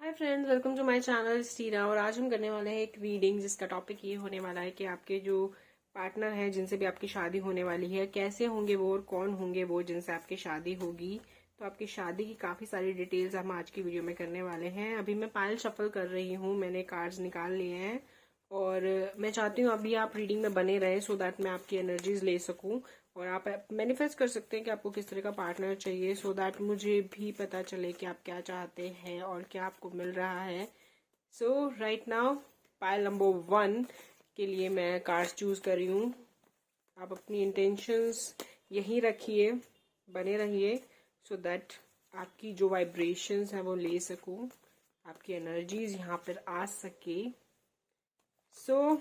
Hi friends, welcome to my channel स्टीरा। और आज हम करने वाले हैं एक रीडिंग जिसका टॉपिक ये होने वाला है कि आपके जो पार्टनर हैं जिनसे भी आपकी शादी होने वाली है कैसे होंगे वो और कौन होंगे वो जिनसे आपकी शादी होगी। तो आपकी शादी की काफ़ी सारी डिटेल्स हम आज की वीडियो में करने वाले हैं। अभी मैं पायल शफल कर रही हूँ, मैंने कार्ड्स निकाल लिए हैं और मैं चाहती हूँ अभी आप रीडिंग में बने रहे सो दैट मैं आपकी एनर्जीज ले सकूँ और आप मैनिफेस्ट कर सकते हैं कि आपको किस तरह का पार्टनर चाहिए सो दैट मुझे भी पता चले कि आप क्या चाहते हैं और क्या आपको मिल रहा है। सो राइट नाउ पायल नंबर 1 के लिए मैं कार्ड्स चूज कर रही हूँ। आप अपनी इंटेंशंस यहीं रखिए, बने रहिए सो दैट आपकी जो वाइब्रेशंस है वो ले सकूँ, आपकी एनर्जीज यहाँ पर आ सके। सो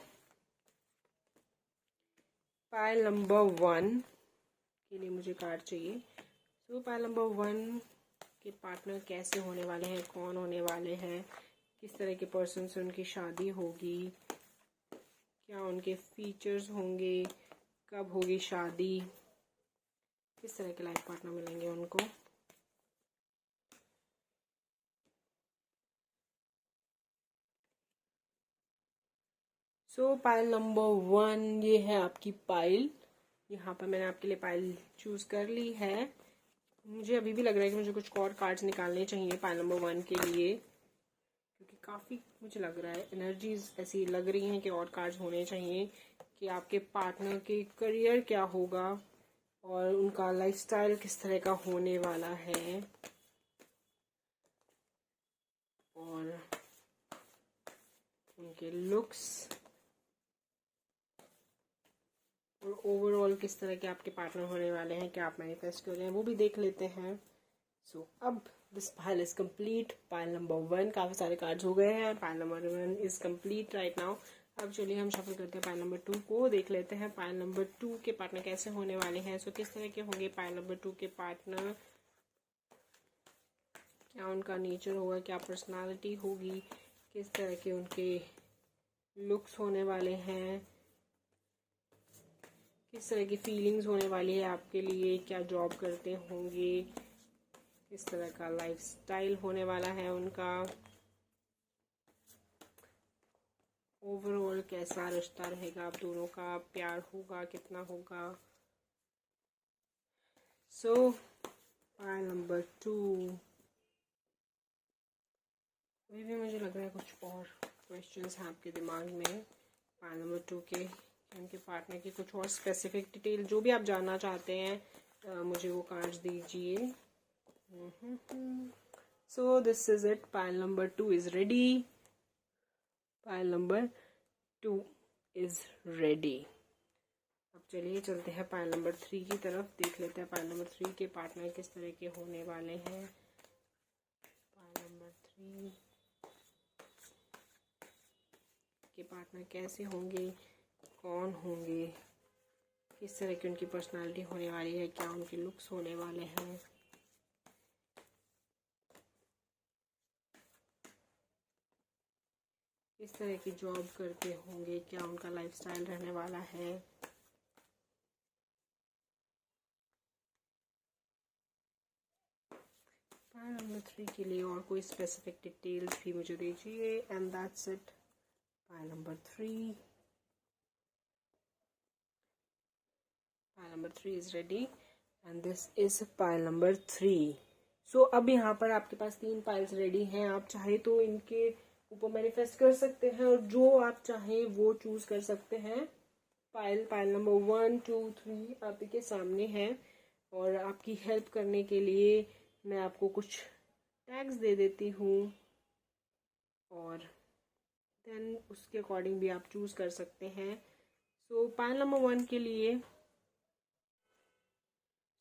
पायल नंबर 1 के लिए मुझे कार्ड चाहिए। सो पायल नंबर 1 के पार्टनर कैसे होने वाले हैं, कौन होने वाले हैं, किस तरह के पर्सन से उनकी शादी होगी, क्या उनके फीचर्स होंगे, कब होगी शादी, किस तरह के लाइफ पार्टनर मिलेंगे उनको। सो पायल नंबर 1 ये है आपकी पायल। यहाँ पर मैंने आपके लिए पायल चूज कर ली है। मुझे अभी भी लग रहा है कि मुझे कुछ और कार्ड्स निकालने चाहिए पायल नंबर 1 के लिए, क्योंकि काफ़ी मुझे लग रहा है एनर्जीज ऐसी लग रही हैं कि और कार्ड्स होने चाहिए कि आपके पार्टनर के करियर क्या होगा और उनका लाइफस्टाइल किस तरह का होने वाला है और उनके लुक्स और ओवरऑल किस तरह के आपके पार्टनर होने वाले हैं, क्या आप मैनिफेस्ट कर रहे हैं वो भी देख लेते हैं। सो अब this pile is complete. Pile number 1 काफ़ी सारे कार्ड्स हो गए हैं। Pile number 1 is complete right now. अब चलिए हम शफल करते हैं पाइल नंबर 2 को, देख लेते हैं पाइल नंबर 2 के पार्टनर कैसे होने वाले हैं। सो किस तरह के होंगे पाइल नंबर 2 के पार्टनर, क्या उनका नेचर होगा, क्या पर्सनालिटी होगी, किस तरह के उनके लुक्स होने वाले हैं, किस तरह की फीलिंग्स होने वाली है आपके लिए, क्या जॉब करते होंगे, किस तरह का लाइफस्टाइल होने वाला है उनका, ओवरऑल कैसा रिश्ता रहेगा आप दोनों का, प्यार होगा कितना होगा। सो पाइल नंबर 2, अभी भी मुझे लग रहा है कुछ और क्वेश्चंस हैं आपके दिमाग में पाइल नंबर 2 के, उनके पार्टनर की कुछ और स्पेसिफिक डिटेल जो भी आप जानना चाहते हैं मुझे वो कार्ड्स दीजिए। सो this is it, pile number 2 is ready. Pile number 2 is ready. अब चलिए चलते हैं पाइल नंबर 3 की तरफ, देख लेते हैं पाइल नंबर 3 के पार्टनर किस तरह के होने वाले हैं। पाइल नंबर 3 के पार्टनर कैसे होंगे, कौन होंगे, किस तरह की उनकी पर्सनालिटी होने वाली है, क्या उनके लुक्स होने वाले हैं, किस तरह की जॉब करते होंगे, क्या उनका लाइफस्टाइल रहने वाला है। पाइल नंबर 3 के लिए और कोई स्पेसिफिक डिटेल्स भी मुझे दीजिए and that's it. Pile number 3, pile number 3 is ready and this is pile number 3। सो अब यहाँ पर आपके पास 3 पाइल्स रेडी हैं। आप चाहे तो इनके ऊपर मैनिफेस्ट कर सकते हैं और जो आप चाहें वो चूज कर सकते हैं। पाइल नंबर 1 2 3 आपके सामने है और आपकी हेल्प करने के लिए मैं आपको कुछ टैग्स दे देती हूँ और देन उसके अकॉर्डिंग भी आप चूज कर सकते हैं। सो पाइल नंबर 1 के लिए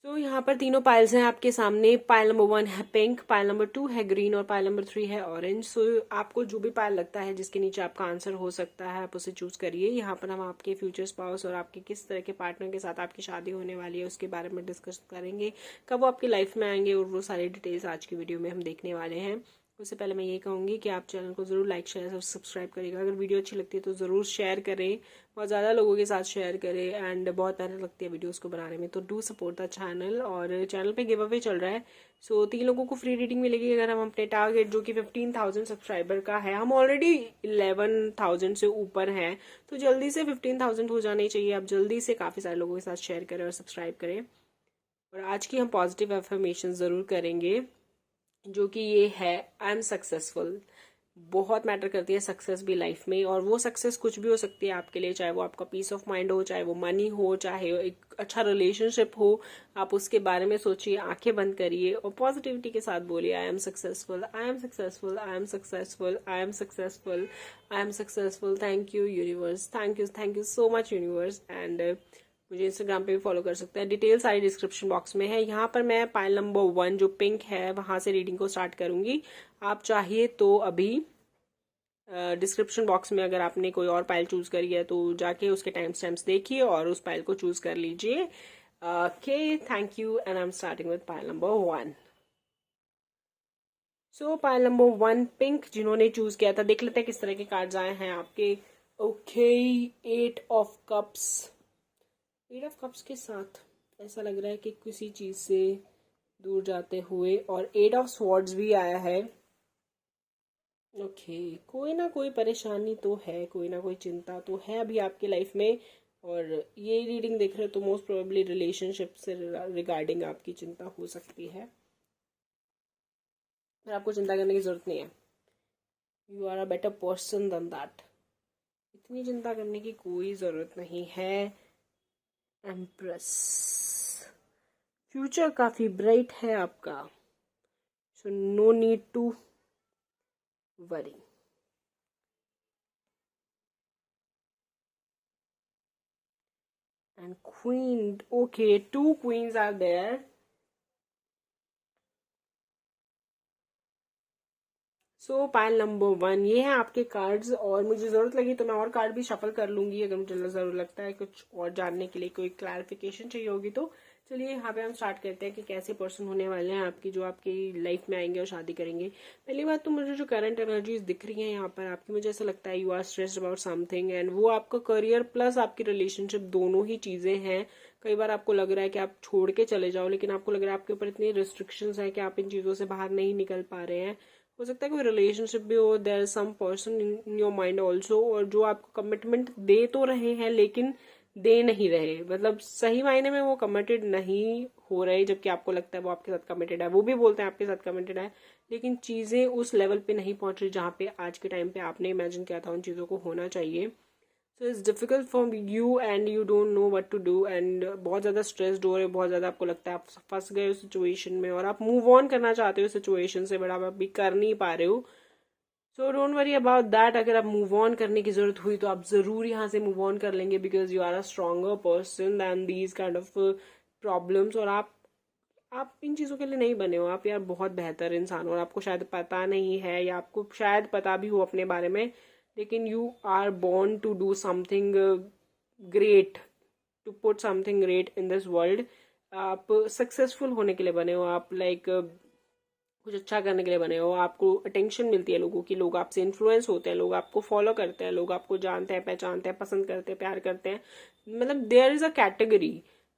यहाँ पर तीनों पाइल्स हैं आपके सामने। पाइल नंबर 1 है पिंक, पाइल नंबर 2 है ग्रीन और पाइल नंबर 3 है ऑरेंज। आपको जो भी पाइल लगता है जिसके नीचे आपका आंसर हो सकता है आप उसे चूज करिए। यहाँ पर हम आपके फ्यूचर स्पाउस और आपके किस तरह के पार्टनर के साथ आपकी शादी होने वाली है उसके बारे में डिस्कस करेंगे, कब वो आपकी लाइफ में आएंगे और वो सारी डिटेल्स आज की वीडियो में हम देखने वाले हैं। उससे पहले मैं ये कहूँगी कि आप चैनल को ज़रूर लाइक शेयर और सब्सक्राइब करिएगा। अगर वीडियो अच्छी लगती है तो ज़रूर शेयर करें, बहुत ज़्यादा लोगों के साथ शेयर करें। एंड बहुत मेहनत लगती है वीडियोस को बनाने में, तो डू सपोर्ट द चैनल। और चैनल पे गिव अवे चल रहा है, सो 3 लोगों को फ्री रीडिंग मिलेगी अगर हम अपने टारगेट जो कि 15,000 सब्सक्राइबर का है, हम ऑलरेडी 11,000 से ऊपर हैं, तो जल्दी से 15,000 हो जाने चाहिए। आप जल्दी से काफ़ी सारे लोगों के साथ शेयर करें और सब्सक्राइब करें। और आज की हम पॉजिटिव एफर्मेशन ज़रूर करेंगे, जो कि ये है आई एम सक्सेसफुल। बहुत मैटर करती है सक्सेस भी लाइफ में, और वो सक्सेस कुछ भी हो सकती है आपके लिए, चाहे वो आपका पीस ऑफ माइंड हो, चाहे वो मनी हो, चाहे एक अच्छा रिलेशनशिप हो। आप उसके बारे में सोचिए, आंखें बंद करिए और पॉजिटिविटी के साथ बोलिए I am successful, I am successful, I am successful, I am successful, I am successful. Thank you universe, thank you so much universe. And मुझे इंस्टाग्राम पे भी फॉलो कर सकते हैं, डिटेल सारी डिस्क्रिप्शन बॉक्स में है। यहाँ पर मैं पाइल नंबर 1 जो पिंक है वहां से रीडिंग को स्टार्ट करूंगी। आप चाहिए तो अभी डिस्क्रिप्शन बॉक्स में अगर आपने कोई और पाइल चूज करी है तो जाके उसके टाइम स्टैम्प्स देखिए और उस पाइल को चूज कर लीजिए। Okay, thank you and I am starting with pile number 1। So pile number 1 pink जिन्होंने चूज किया था, देख लेते हैं किस तरह के कार्ड्स आए हैं आपके। Okay, 8 of cups. 8 of cups के साथ ऐसा लग रहा है कि किसी चीज से दूर जाते हुए, और 8 ऑफ स्वॉर्ड्स भी आया है। ओके, कोई ना कोई परेशानी तो है, कोई ना कोई चिंता तो है अभी आपकी लाइफ में। और ये रीडिंग देख रहे हो तो मोस्ट प्रोबेबली रिलेशनशिप से रिगार्डिंग आपकी चिंता हो सकती है, पर आपको चिंता करने की जरूरत नहीं है। You are a better person than that. इतनी चिंता करने की कोई जरूरत नहीं है। एम्प्रेस, फ्यूचर काफी ब्राइट है आपका, so no need to worry. And queen, okay, 2 queens are there. So pile number 1 ये है आपके कार्ड्स, और मुझे जरूरत लगी तो मैं और कार्ड भी शफल कर लूंगी अगर मुझे जरूरत लगता है कुछ और जानने के लिए, कोई क्लैरिफिकेशन चाहिए होगी तो। चलिए यहाँ पे हम स्टार्ट करते हैं कि कैसे पर्सन होने वाले हैं आपकी जो आपकी लाइफ में आएंगे और शादी करेंगे। पहली बात तो मुझे जो करंट एनर्जीज दिख रही हैं यहाँ पर आपकी, मुझे ऐसा लगता है you are stressed about something, and वो आपका करियर प्लस आपकी रिलेशनशिप दोनों ही चीजें हैं। कई बार आपको लग रहा है कि आप छोड़ के चले जाओ, लेकिन आपको लग रहा है आपके ऊपर इतनी रिस्ट्रिक्शंस है कि आप इन चीजों से बाहर नहीं निकल पा रहे हैं। हो सकता है कोई रिलेशनशिप भी हो, there is some person in your mind also, और जो आपको कमिटमेंट दे तो रहे हैं लेकिन दे नहीं रहे, मतलब सही मायने में वो कमिटेड नहीं हो रहे, जबकि आपको लगता है वो आपके साथ कमिटेड है। वो भी बोलते हैं आपके साथ कमिटेड है, लेकिन चीजें उस लेवल पे नहीं पहुंच रही जहाँ पे आज के टाइम पे आपने इमेजिन किया था उन चीजों को होना चाहिए। So it's difficult for you and you don't know what to do, and बहुत ज़्यादा स्ट्रेस्ड हो रहे हो, बहुत ज़्यादा आपको लगता है आप फंस गए उस सिचुएशन में, और आप मूव ऑन करना चाहते हो सिचुएशन से, बट आप अभी कर नहीं पा रहे हो। So don't worry about that. अगर आप मूव ऑन करने की जरूरत हुई तो आप जरूर यहाँ से मूव ऑन कर लेंगे, because you are a stronger person than these kind of problems. और आप इन चीज़ों के लिए नहीं बने हो, आप यार बहुत बेहतर इंसान हो, और आपको शायद पता नहीं है या आपको शायद पता भी हो अपने बारे में, लेकिन you are born to do something great, to put something great in this world. आप सक्सेसफुल होने के लिए बने हो, आप कुछ अच्छा करने के लिए बने हो। आपको अटेंशन मिलती है लोगों की, लोग आपसे इन्फ्लुएंस होते हैं, लोग आपको फॉलो करते हैं, लोग आपको जानते हैं, पहचानते हैं, पसंद करते हैं, प्यार करते हैं। मतलब देयर इज अ कैटेगरी,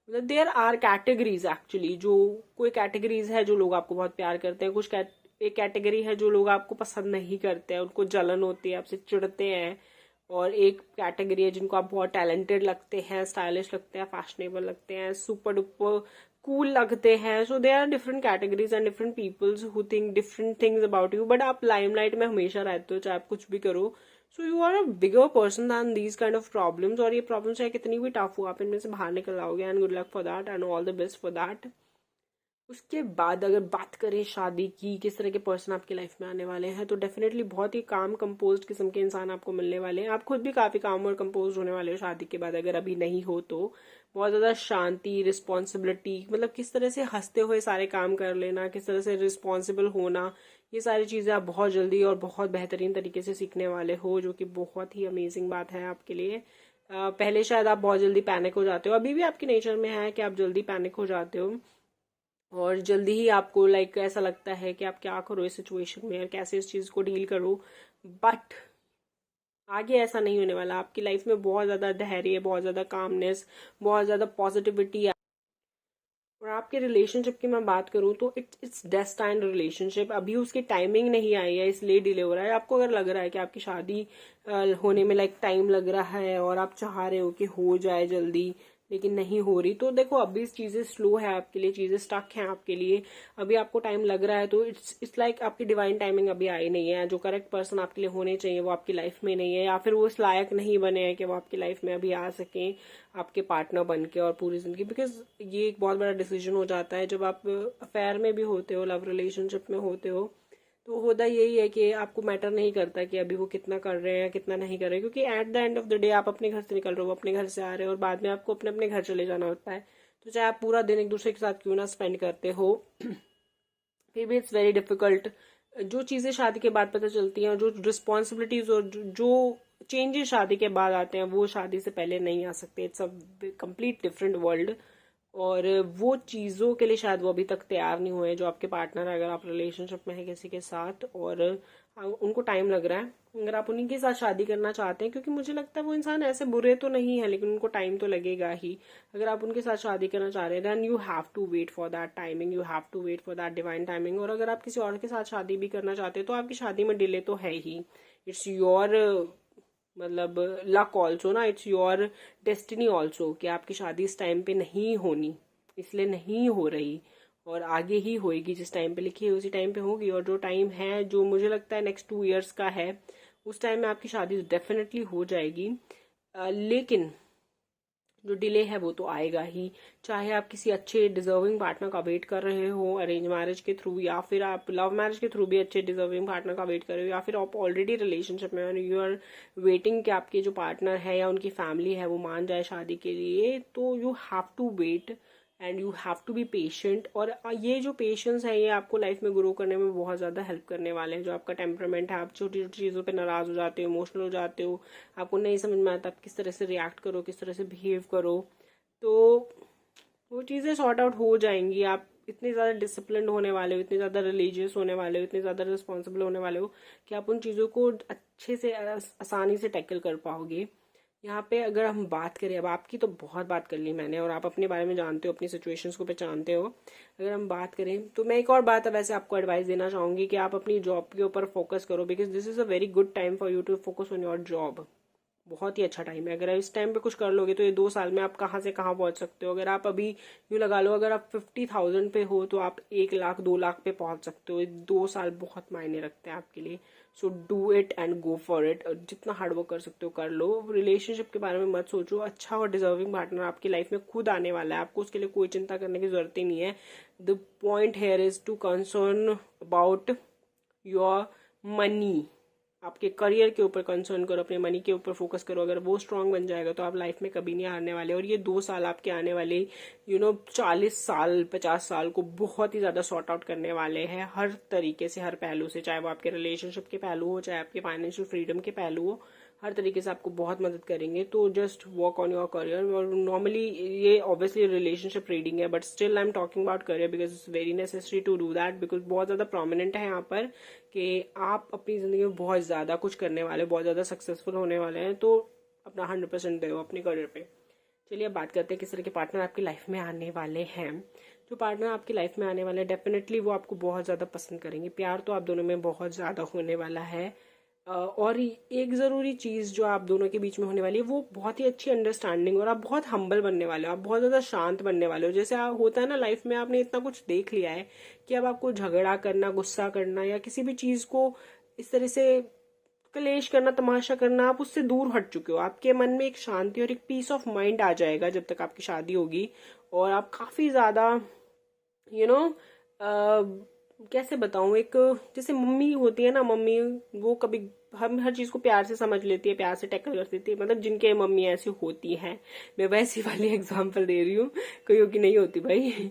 मतलब देयर आर कैटेगरीज एक्चुअली, जो कोई कैटेगरीज है जो लोग आपको बहुत प्यार करते हैं, कुछ एक कैटेगरी है जो लोग आपको पसंद नहीं करते हैं, उनको जलन होती है, आपसे चिढ़ते हैं। और एक कैटेगरी है जिनको आप बहुत टैलेंटेड लगते हैं, स्टाइलिश लगते हैं, फैशनेबल लगते हैं, सुपर डुपर कूल लगते हैं। So there are different categories and different peoples who think different things about you, but आप लाइमलाइट में हमेशा रहते हो चाहे आप कुछ भी करो। So you are a bigger person than these kind of problems, और ये प्रॉब्लम्स चाहे कितनी भी टफ हो आप इनमें से बाहर निकल आओगे, and good luck for that and all the best for that. उसके बाद अगर बात करें शादी की, किस तरह के पर्सन आपकी लाइफ में आने वाले हैं, तो डेफिनेटली बहुत ही काम कंपोज्ड किस्म के इंसान आपको मिलने वाले हैं। आप खुद भी काफी काम और कंपोज होने वाले हो शादी के बाद, अगर अभी नहीं हो तो। बहुत ज्यादा शांति, रिस्पॉन्सिबिलिटी, मतलब किस तरह से हंसते हुए सारे काम कर लेना, किस तरह से रिस्पॉन्सिबल होना, ये सारी चीजें आप बहुत जल्दी और बहुत बेहतरीन तरीके से सीखने वाले हो, जो कि बहुत ही अमेजिंग बात है आपके लिए। पहले शायद आप बहुत जल्दी पैनिक हो जाते हो, अभी भी आपके नेचर में है कि आप जल्दी पैनिक हो जाते हो, और जल्दी ही आपको लाइक ऐसा लगता है कि आप क्या करो इस सिचुएशन में और कैसे इस चीज़ को डील करो। बट आगे ऐसा नहीं होने वाला। आपकी लाइफ में बहुत ज़्यादा धैर्य, बहुत ज़्यादा कामनेस, बहुत ज़्यादा पॉजिटिविटी। और आपके रिलेशनशिप की मैं बात करूँ तो इट्स डेस्टाइन्ड रिलेशनशिप। अभी उसकी टाइमिंग नहीं आई है, इसलिए डिले हो रहा है। आपको अगर लग रहा है कि आपकी शादी होने में लाइक टाइम लग रहा है और आप चाह रहे हो कि हो जाए जल्दी, लेकिन नहीं हो रही, तो देखो अभी चीजें स्लो है आपके लिए, चीजें स्टक हैं आपके लिए। अभी आपको टाइम लग रहा है तो इट्स लाइक आपकी डिवाइन टाइमिंग अभी आई नहीं है। जो करेक्ट पर्सन आपके लिए होने चाहिए वो आपकी लाइफ में नहीं है, या फिर वो इस लायक नहीं बने हैं कि वो आपकी लाइफ में अभी आ सकें आपके पार्टनर बन के और पूरी जिंदगी। बिकॉज ये एक बहुत बड़ा डिसीजन हो जाता है जब आप अफेयर में भी होते हो, लव रिलेशनशिप में होते हो, तो होता यही है कि आपको मैटर नहीं करता कि अभी वो कितना कर रहे हैं कितना नहीं कर रहे हैं, क्योंकि at the end of the day आप अपने घर से निकल रहे हो, अपने घर से आ रहे हो और बाद में आपको अपने अपने घर चले जाना होता है। तो चाहे आप पूरा दिन एक दूसरे के साथ क्यों ना स्पेंड करते हो, फिर भी इट्स वेरी डिफिकल्ट। जो चीजें शादी के बाद पता चलती हैं, जो रिस्पॉन्सिबिलिटीज और जो चेंजेस शादी के बाद आते हैं वो शादी से पहले नहीं आ सकते। It's a complete different world. और वो चीज़ों के लिए शायद वो अभी तक तैयार नहीं हुए जो आपके पार्टनर है। अगर आप रिलेशनशिप में है किसी के साथ और उनको टाइम लग रहा है, अगर आप उन्हीं के साथ शादी करना चाहते हैं, क्योंकि मुझे लगता है वो इंसान ऐसे बुरे तो नहीं है, लेकिन उनको टाइम तो लगेगा ही। अगर आप उनके साथ शादी करना चाह रहे हैं then you have to wait for that timing, you have to wait for that divine timing. और अगर आप किसी और के साथ शादी भी करना चाहते हैं तो आपकी शादी में डिले तो है ही। इट्स योर मतलब लक ऑल्सो ना, इट्स योर डेस्टिनी ऑल्सो कि आपकी शादी इस टाइम पे नहीं होनी, इसलिए नहीं हो रही और आगे ही होएगी। जिस टाइम पे लिखी है उसी टाइम पे होगी। और जो टाइम है जो मुझे लगता है नेक्स्ट 2 years का है, उस टाइम में आपकी शादी डेफिनेटली हो जाएगी। लेकिन जो डिले है वो तो आएगा ही। चाहे आप किसी अच्छे डिजर्विंग पार्टनर का वेट कर रहे हो अरेंज मैरिज के थ्रू, या फिर आप लव मैरिज के थ्रू भी अच्छे डिजर्विंग पार्टनर का वेट कर रहे हो, या फिर आप ऑलरेडी रिलेशनशिप में यू आर वेटिंग कि आपके जो पार्टनर है या उनकी फैमिली है वो मान जाए शादी के लिए, तो you have to wait and you have to be patient. और ये जो पेशेंस है ये आपको लाइफ में ग्रो करने में बहुत ज़्यादा हेल्प करने वाले हैं। जो आपका टेम्परामेंट है, आप छोटी छोटी चीज़ों पे नाराज़ हो जाते हो, इमोशनल हो जाते हो, आपको नहीं समझ में आता आप किस तरह से रिएक्ट करो, किस तरह से बिहेव करो, तो वो चीज़ें सॉर्ट आउट हो जाएंगी। आप इतने ज़्यादा डिसिप्लिन होने वाले हो, इतने ज़्यादा रिलीजियस होने वाले हो, इतने ज़्यादा रिस्पॉन्सिबल होने वाले हो कि आप उन चीज़ों को अच्छे से आसानी से टैकल कर पाओगे। यहाँ पे अगर हम बात करें, अब आपकी तो बहुत बात कर ली मैंने और आप अपने बारे में जानते हो, अपनी सिचुएशंस को पहचानते हो। अगर हम बात करें तो मैं एक और बात अब वैसे आपको एडवाइस देना चाहूंगी कि आप अपनी जॉब के ऊपर फोकस करो, because this is a very good time for you to focus on your job. बहुत ही अच्छा टाइम है। अगर इस टाइम पे कुछ कर लोगे तो ये 2 साल में आप कहाँ से कहाँ पहुंच सकते हो। अगर आप अभी यूँ लगा लो, अगर आप 50,000 पे हो तो आप 1 लाख 2 लाख पे पहुंच सकते हो। ये 2 साल बहुत मायने रखते हैं आपके लिए। So do it and go for it. जितना हार्ड वर्क कर सकते हो कर लो। रिलेशनशिप के बारे में मत सोचो। अच्छा और डिजर्विंग पार्टनर आपकी लाइफ में खुद आने वाला है, आपको उसके लिए कोई चिंता करने की जरूरत ही नहीं है। The point here is to concern about your money. आपके करियर के ऊपर कंसर्न करो, अपने मनी के ऊपर फोकस करो। अगर वो स्ट्रांग बन जाएगा तो आप लाइफ में कभी नहीं हारने वाले। और ये 2 साल आपके आने वाले 40 साल 50 साल को बहुत ही ज्यादा सॉर्ट आउट करने वाले हैं, हर तरीके से, हर पहलू से। चाहे वो आपके रिलेशनशिप के पहलू हो, चाहे आपके फाइनेंशियल फ्रीडम के पहलू हो, हर तरीके से आपको बहुत मदद करेंगे। तो just work on your career. और नॉर्मली ये ऑब्वियसली रिलेशनशिप रीडिंग है, but still I am talking about career because it's very necessary to do that. Because बहुत ज्यादा प्रोमिनेंट है यहाँ पर कि आप अपनी जिंदगी में बहुत ज्यादा कुछ करने वाले, बहुत ज्यादा सक्सेसफुल होने वाले हैं। तो अपना 100% दो अपने करियर पे। चलिए अब बात करते हैं किस तरह के पार्टनर आपकी लाइफ में आने वाले हैं। जो पार्टनर आपकी लाइफ में आने वाले हैं डेफिनेटली वो आपको बहुत ज्यादा पसंद करेंगे। प्यार तो आप दोनों में बहुत ज्यादा होने वाला है। और एक ज़रूरी चीज़ जो आप दोनों के बीच में होने वाली है वो बहुत ही अच्छी अंडरस्टैंडिंग। और आप बहुत हम्बल बनने वाले हो, आप बहुत ज़्यादा शांत बनने वाले हो। जैसे आप होता है ना लाइफ में, आपने इतना कुछ देख लिया है कि अब आपको झगड़ा करना, गुस्सा करना या किसी भी चीज़ को इस तरह से कलेश करना, तमाशा करना, आप उससे दूर हट चुके हो। आपके मन में एक शांति और एक पीस ऑफ माइंड आ जाएगा जब तक आपकी शादी होगी। और आप काफ़ी ज़्यादा कैसे बताऊं, एक जैसे मम्मी होती है ना, मम्मी वो कभी हम हर चीज को प्यार से समझ लेती है, प्यार से टैकल कर देती है। मतलब जिनके मम्मी ऐसी होती हैं, मैं वैसी वाली एग्जांपल दे रही हूँ, कोई की नहीं होती भाई।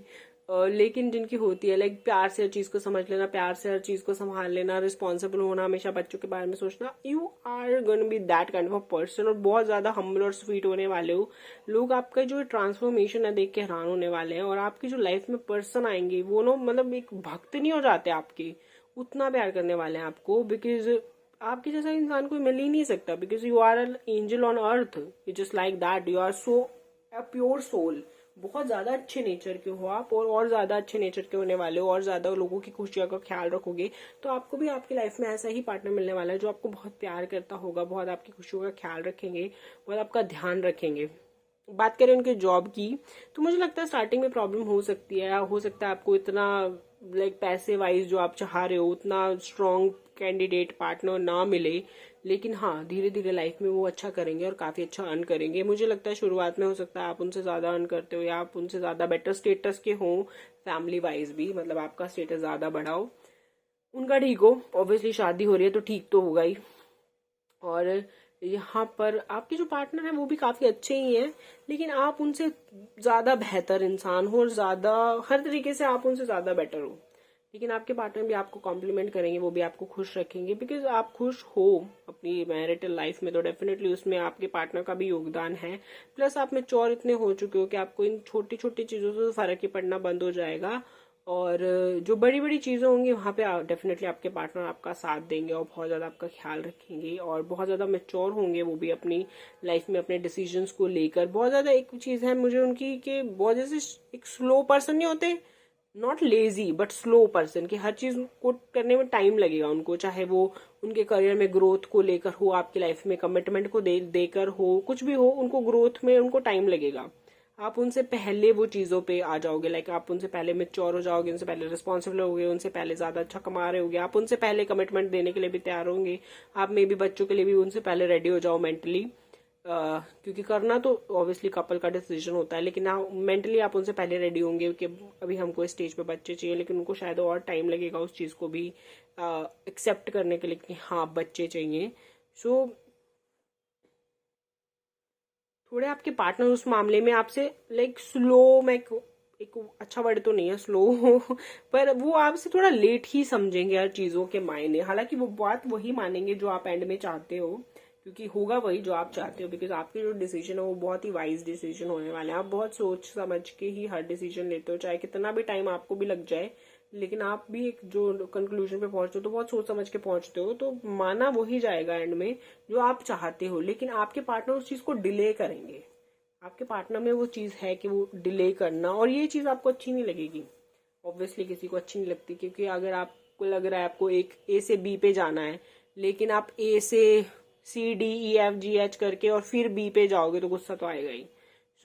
लेकिन जिनकी होती है लाइक प्यार से हर चीज को समझ लेना, प्यार से हर चीज को संभाल लेना, रिस्पॉन्सिबल होना, हमेशा बच्चों के बारे में सोचना, you are gonna be that kind of person, और बहुत ज्यादा हम्बल और स्वीट होने वाले हो। लोग आपका जो ट्रांसफॉर्मेशन है देख के हैरान होने वाले हैं, और आपकी जो लाइफ में पर्सन आएंगे वो नो मतलब एक भक्त नहीं हो जाते आपके, उतना प्यार करने वाले हैं आपको, बिकॉज आपके जैसा इंसान कोई मिल ही नहीं सकता, because you are an angel on earth, just like that, you are so a pure soul. बहुत ज्यादा अच्छे नेचर के हो आप, और ज्यादा अच्छे नेचर के होने वाले हो, और ज्यादा लोगों की खुशियों का ख्याल रखोगे, तो आपको भी आपकी लाइफ में ऐसा ही पार्टनर मिलने वाला है जो आपको बहुत प्यार करता होगा, बहुत आपकी खुशियों का ख्याल रखेंगे, बहुत आपका ध्यान रखेंगे। बात करें उनके जॉब की, तो मुझे लगता है स्टार्टिंग में प्रॉब्लम हो सकती है, हो सकता है आपको इतना लाइक पैसे वाइज जो आप चाह रहे हो उतना स्ट्रॉन्ग कैंडिडेट पार्टनर ना मिले, लेकिन हाँ धीरे धीरे लाइफ में वो अच्छा करेंगे और काफी अच्छा अर्न करेंगे। मुझे लगता है शुरुआत में हो सकता है आप उनसे ज्यादा अर्न करते हो, या आप उनसे ज्यादा बेटर स्टेटस के हो, फैमिली वाइज भी, मतलब आपका स्टेटस ज्यादा बढ़ाओ, उनका ठीक हो, ऑब्वियसली शादी हो रही है तो ठीक तो होगा ही। और यहाँ पर आपके जो पार्टनर है वो भी काफी अच्छे ही हैं, लेकिन आप उनसे ज्यादा बेहतर इंसान हो, और ज्यादा हर तरीके से आप उनसे ज्यादा बेटर हो, लेकिन आपके पार्टनर भी आपको कॉम्प्लीमेंट करेंगे, वो भी आपको खुश रखेंगे, बिकॉज आप खुश हो अपनी मैरिटल लाइफ में तो डेफिनेटली उसमें आपके पार्टनर का भी योगदान है। प्लस आप मैच्योर इतने हो चुके हो कि आपको इन छोटी छोटी चीजों से फर्क ही पड़ना बंद हो जाएगा, और जो बड़ी बड़ी चीजें होंगी वहां पे डेफिनेटली आपके पार्टनर आपका साथ देंगे और बहुत ज्यादा आपका ख्याल रखेंगे, और बहुत ज्यादा मैच्योर होंगे वो भी अपनी लाइफ में अपने डिसीजंस को लेकर। बहुत ज्यादा एक चीज है मुझे उनकी कि बहुत जैसे एक स्लो पर्सन नहीं होते, not lazy but slow person, कि हर चीज को करने में टाइम लगेगा उनको, चाहे वो उनके करियर में ग्रोथ को लेकर हो, आपकी लाइफ में कमिटमेंट को देकर हो, कुछ भी हो, उनको ग्रोथ में उनको टाइम लगेगा। आप उनसे पहले वो चीजों पे आ जाओगे, लाइक आप उनसे पहले मैच्योर हो जाओगे, उनसे पहले रिस्पॉन्सिबल होगे, उनसे पहले ज्यादा अच्छा कमा रहे होगे, आप उनसे पहले कमिटमेंट देने के लिए भी तैयार होंगे, आप मे भी बच्चों के लिए भी उनसे पहले रेडी हो जाओ मेंटली, क्योंकि करना तो ऑब्वियसली कपल का डिसीजन होता है, लेकिन मेंटली आप उनसे पहले रेडी होंगे कि अभी हमको इस स्टेज पे बच्चे चाहिए, लेकिन उनको शायद और टाइम लगेगा उस चीज को भी एक्सेप्ट करने के लिए कि हाँ बच्चे चाहिए। सो थोड़े आपके पार्टनर उस मामले में आपसे लाइक स्लो, मैं एक अच्छा वर्ड तो नहीं है स्लो पर वो आपसे थोड़ा लेट ही समझेंगे हर चीजों के मायने, हालांकि वो बात वही मानेंगे जो आप एंड में चाहते हो, क्योंकि होगा वही जो आप चाहते हो, बिकॉज आपके जो डिसीजन है वो बहुत ही वाइज डिसीजन होने वाले हैं। आप बहुत सोच समझ के ही हर डिसीजन लेते हो, चाहे कितना भी टाइम आपको भी लग जाए, लेकिन आप भी एक जो कंक्लूजन पे पहुंचते हो तो बहुत सोच समझ के पहुंचते हो, तो माना वही जाएगा एंड में जो आप चाहते हो, लेकिन आपके पार्टनर उस चीज को डिले करेंगे। आपके पार्टनर में वो चीज है कि वो डिले करना, और ये चीज आपको अच्छी नहीं लगेगी, ऑब्वियसली किसी को अच्छी नहीं लगती, क्योंकि अगर आपको लग रहा है आपको एक ए से बी पे जाना है, लेकिन आप ए से C D E F G H करके और फिर बी पे जाओगे तो गुस्सा तो आएगा ही।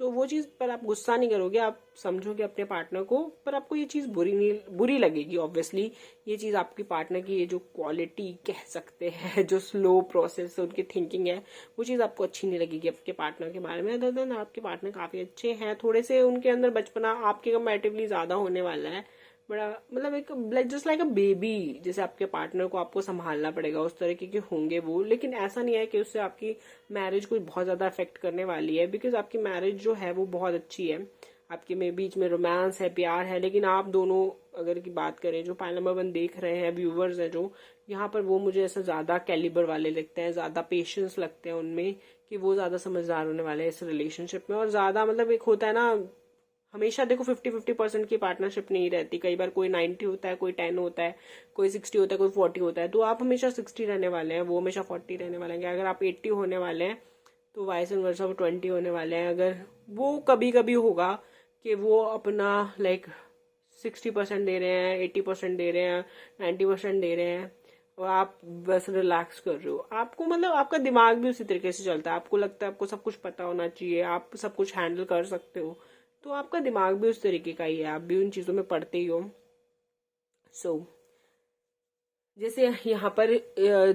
सो वो चीज पर आप गुस्सा नहीं करोगे, आप समझोगे अपने पार्टनर को, पर आपको ये चीज बुरी लगेगी ऑब्वियसली। ये चीज आपकी पार्टनर की ये जो क्वालिटी कह सकते हैं, जो स्लो प्रोसेस उनकी थिंकिंग है, वो चीज आपको अच्छी नहीं लगेगी आपके पार्टनर के बारे में। अदर देन आपके पार्टनर काफी अच्छे हैं, थोड़े से उनके अंदर बचपना आपके कंपैरेटिवली ज्यादा होने वाला है, बड़ा मतलब एक जस्ट लाइक अ बेबी, जैसे आपके पार्टनर को आपको संभालना पड़ेगा उस तरीके के होंगे वो, लेकिन ऐसा नहीं है कि उससे आपकी मैरिज को बहुत ज्यादा अफेक्ट करने वाली है, बिकॉज आपकी मैरिज जो है वो बहुत अच्छी है, आपके में बीच में रोमांस है, प्यार है, लेकिन आप दोनों अगर की बात करें जो पाइल नंबर 1 देख रहे हैं व्यूवर्स है जो यहाँ पर, वो मुझे ऐसा ज्यादा कैलिबर वाले लगते हैं, ज्यादा पेशेंस लगते हैं उनमें, कि वो ज्यादा समझदार होने वाले हैं इस रिलेशनशिप में, और ज्यादा मतलब एक होता है ना, हमेशा देखो 50-50% की पार्टनरशिप नहीं रहती, कई बार कोई 90 होता है, कोई 10 होता है, कोई 60 होता है, कोई 40 होता है, तो आप हमेशा 60 रहने वाले हैं, वो हमेशा 40 रहने वाले हैं। अगर आप 80 होने वाले हैं तो वाइस एंड वर्सा वो 20 होने वाले हैं। अगर वो कभी कभी होगा कि वो अपना लाइक 60% दे रहे हैं, 80% दे रहे हैं, 90% दे रहे हैं, और आप बस रिलैक्स कर रहे हो, आपको मतलब आपका दिमाग भी उसी तरीके से चलता है, आपको लगता है आपको सब कुछ पता होना चाहिए, आप सब कुछ हैंडल कर सकते हो, तो आपका दिमाग भी उस तरीके का ही है, आप भी उन चीजों में पढ़ते ही हो। सो जैसे यहाँ पर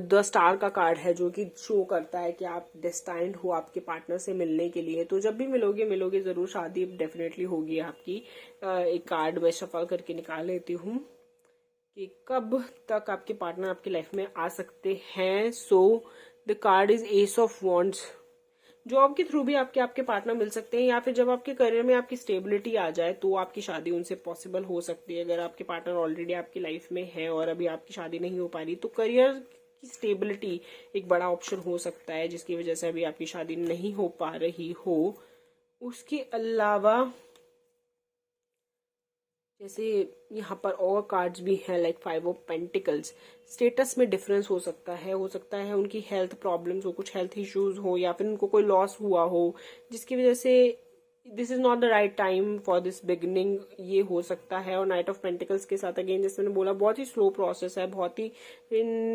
द स्टार का कार्ड है जो कि शो करता है कि आप डेस्टाइंड हो आपके पार्टनर से मिलने के लिए, तो जब भी मिलोगे जरूर, शादी डेफिनेटली होगी आपकी। एक कार्ड मैं शफल करके निकाल लेती हूँ कि कब तक आपके पार्टनर आपकी लाइफ में आ सकते हैं। So the card is S of wands, job के थ्रू भी आपके पार्टनर मिल सकते हैं, या फिर जब आपके करियर में आपकी स्टेबिलिटी आ जाए तो आपकी शादी उनसे पॉसिबल हो सकती है। अगर आपके पार्टनर ऑलरेडी आपकी लाइफ में है और अभी आपकी शादी नहीं हो पा रही, तो करियर की स्टेबिलिटी एक बड़ा ऑप्शन हो सकता है जिसकी वजह से अभी आपकी शादी नहीं हो पा रही हो। उसके अलावा जैसे यहाँ पर और कार्ड्स भी हैं, लाइक 5 ऑफ पेंटिकल्स। स्टेटस में डिफरेंस हो सकता है उनकी हेल्थ प्रॉब्लम्स हो, कुछ हेल्थ इश्यूज हो, या फिर उनको कोई लॉस हुआ हो जिसकी वजह से this is not the right time for this beginning, ये हो सकता है। और नाइट ऑफ पेंटिकल्स के साथ अगेन जैसे मैंने बोला, बहुत ही स्लो प्रोसेस है, बहुत ही